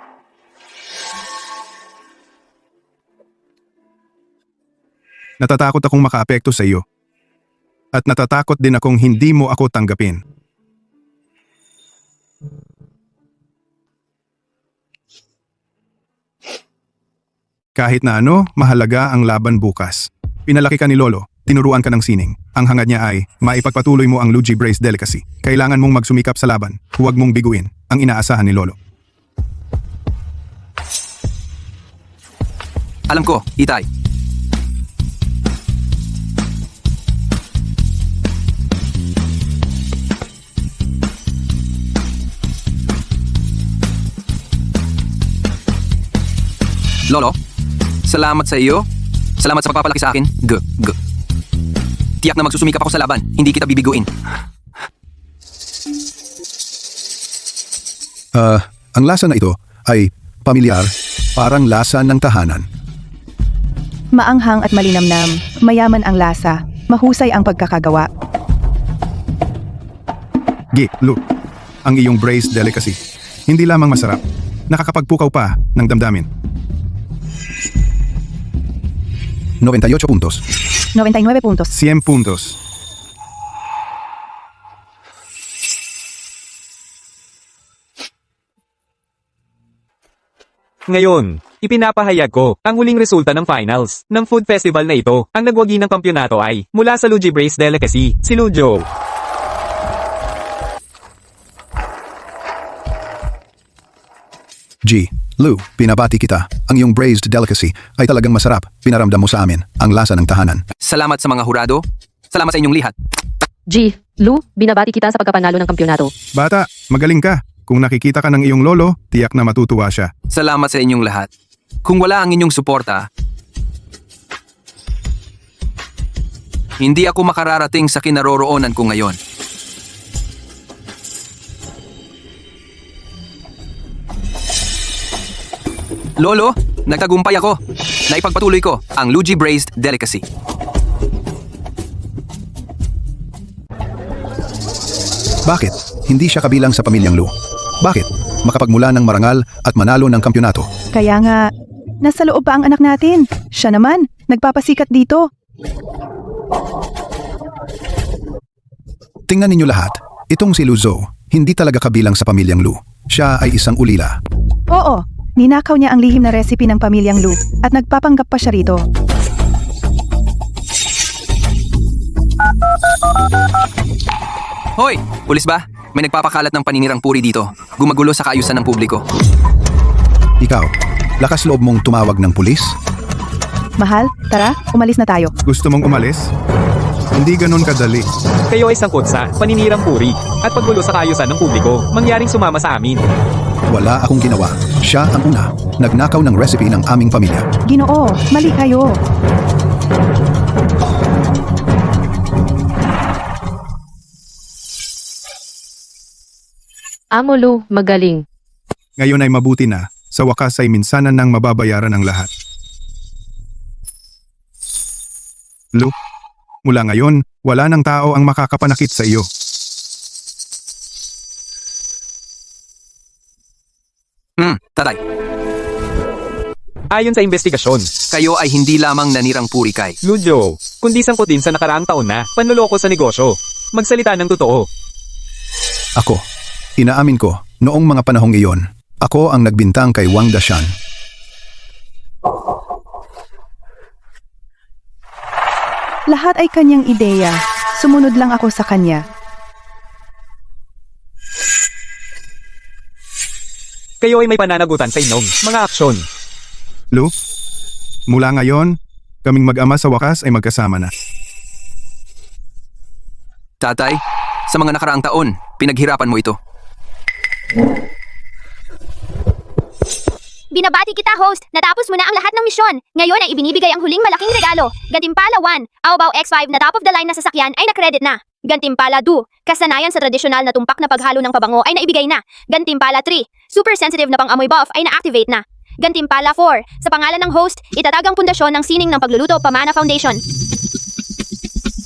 Natatakot akong makaapekto sa iyo. At natatakot din akong hindi mo ako tanggapin. Kahit na ano, mahalaga ang laban bukas. Pinalaki ka ni Lolo, tinuruan ka ng sining. Ang hangad niya ay, maipagpatuloy mo ang Luigi Braised Delicacy. Kailangan mong magsumikap sa laban. Huwag mong biguin ang inaasahan ni Lolo. Alam ko, Itay. Lolo, salamat sa iyo. Salamat sa pagpapalaki sa akin. Tiyak na magsusumikap ako sa laban. Hindi kita bibiguin. Ang lasa na ito ay pamilyar, parang lasa ng tahanan. Maanghang at malinamnam, mayaman ang lasa, mahusay ang pagkakagawa. Lu, ang iyong braised delicacy. Hindi lamang masarap, nakakapagpukaw pa ng damdamin. 98 puntos. 99 puntos. 100 puntos. Ngayon, ipinapahayag ko ang huling resulta ng finals ng food festival na ito. Ang nagwagi ng kampyonato ay mula sa Luigi Braised Delicacy, si Lujo. Lu, pinabati kita. Ang iyong braised delicacy ay talagang masarap. Pinaramdam mo sa amin ang lasa ng tahanan. Salamat sa mga hurado. Salamat sa inyong lihat. G, Lu, binabati kita sa pagkapanalo ng kampyonato. Bata, magaling ka. Kung nakikita ka ng iyong lolo, tiyak na matutuwa siya. Salamat sa inyong lahat. Kung wala ang inyong suporta, hindi ako makararating sa kinaroroonan ko ngayon. Lolo, nagtagumpay ako. Naipagpatuloy ko ang Luigi Braised Delicacy. Bakit? Hindi siya kabilang sa pamilyang Lu. Bakit? Makapagmula ng marangal at manalo ng kampyonato. Kaya nga, nasa loob pa ang anak natin. Siya naman, nagpapasikat dito. Tingnan ninyo lahat. Itong si Luzo, hindi talaga kabilang sa pamilyang Lu. Siya ay isang ulila. Oo, ninakaw niya ang lihim na recipe ng pamilyang Lu at nagpapanggap pa siya rito. Hoy! Pulis ba? May nagpapakalat ng paninirang puri dito. Gumagulo sa kaayusan ng publiko. Ikaw, lakas loob mong tumawag ng pulis? Mahal, tara, umalis na tayo. Gusto mong umalis? Hindi ganun kadali. Kayo ay sangkot sa paninirang puri at paggulo sa kaayusan ng publiko. Mangyaring sumama sa amin. Wala akong ginawa. Siya ang una. Nagnakaw ng recipe ng aming pamilya. Ginoo, mali kayo. Amo Lu, magaling. Ngayon ay mabuti na. Sa wakas ay minsanan nang mababayaran ang lahat. Lu, mula ngayon, wala nang tao ang makakapanakit sa iyo. Tatay, Ayon sa investigasyon, kayo ay hindi lamang nanirang puri kay. Lujo, kundi sangkot din sa nakaraang taon na panloloko sa negosyo. Magsalita ng totoo. Ako, inaamin ko, noong mga panahong iyon, ako ang nagbintang kay Wang Dashan. Lahat ay kanyang ideya. Sumunod lang ako sa kanya. Kayo ay may pananagutan sa inyong mga aksyon. Lu, mula ngayon, kaming mag-ama sa wakas ay magkasama na. Tatay, sa mga nakaraang taon, pinaghirapan mo ito. Binabati kita, host. Natapos mo na ang lahat ng misyon. Ngayon ay ibinibigay ang huling malaking regalo. Gantimpala 1, Aubao X5 na top of the line na sasakyan ay na-credit na. Gantimpala 2, kasanayan sa tradisyonal na tumpak na paghalo ng pabango ay naibigay na. Gantimpala 3, super sensitive na pang-amoy buff ay na-activate na. Gantimpala 4, sa pangalan ng host, itatag ang pundasyon ng sining ng pagluluto Pamana Foundation.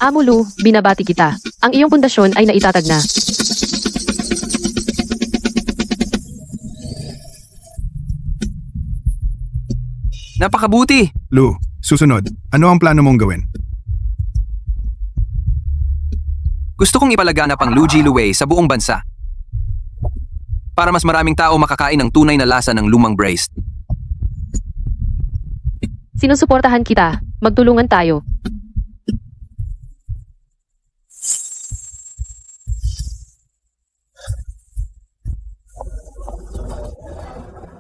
Amo Lu, binabati kita. Ang iyong pundasyon ay naitatag na. Napakabuti! Lu, susunod, ano ang plano mong gawin? Gusto kong ipalaganap ang Luigi Luwei sa buong bansa. Para mas maraming tao makakain ng tunay na lasa ng lumang braised. Sinusuportahan kita. Magtulungan tayo.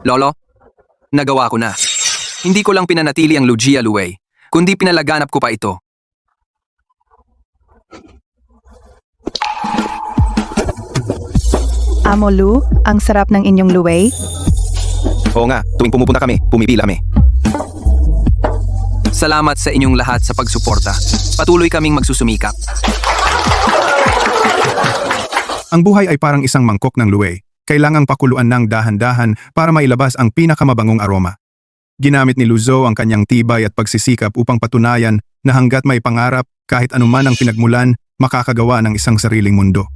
Lolo, nagawa ko na. Hindi ko lang pinanatili ang Lugia Luwei, kundi pinalaganap ko pa ito. Amo Lu, ang sarap ng inyong luwei. Oo nga, tuwing pumupunta kami, pumipila kami. Salamat sa inyong lahat sa pagsuporta. Patuloy kaming magsusumikap. Ang buhay ay parang isang mangkok ng luwei. Kailangang pakuluan ng dahan-dahan para mailabas ang pinakamabangong aroma. Ginamit ni Luzo ang kanyang tibay at pagsisikap upang patunayan na hanggat may pangarap, kahit anuman ang pinagmulan, makakagawa ng isang sariling mundo.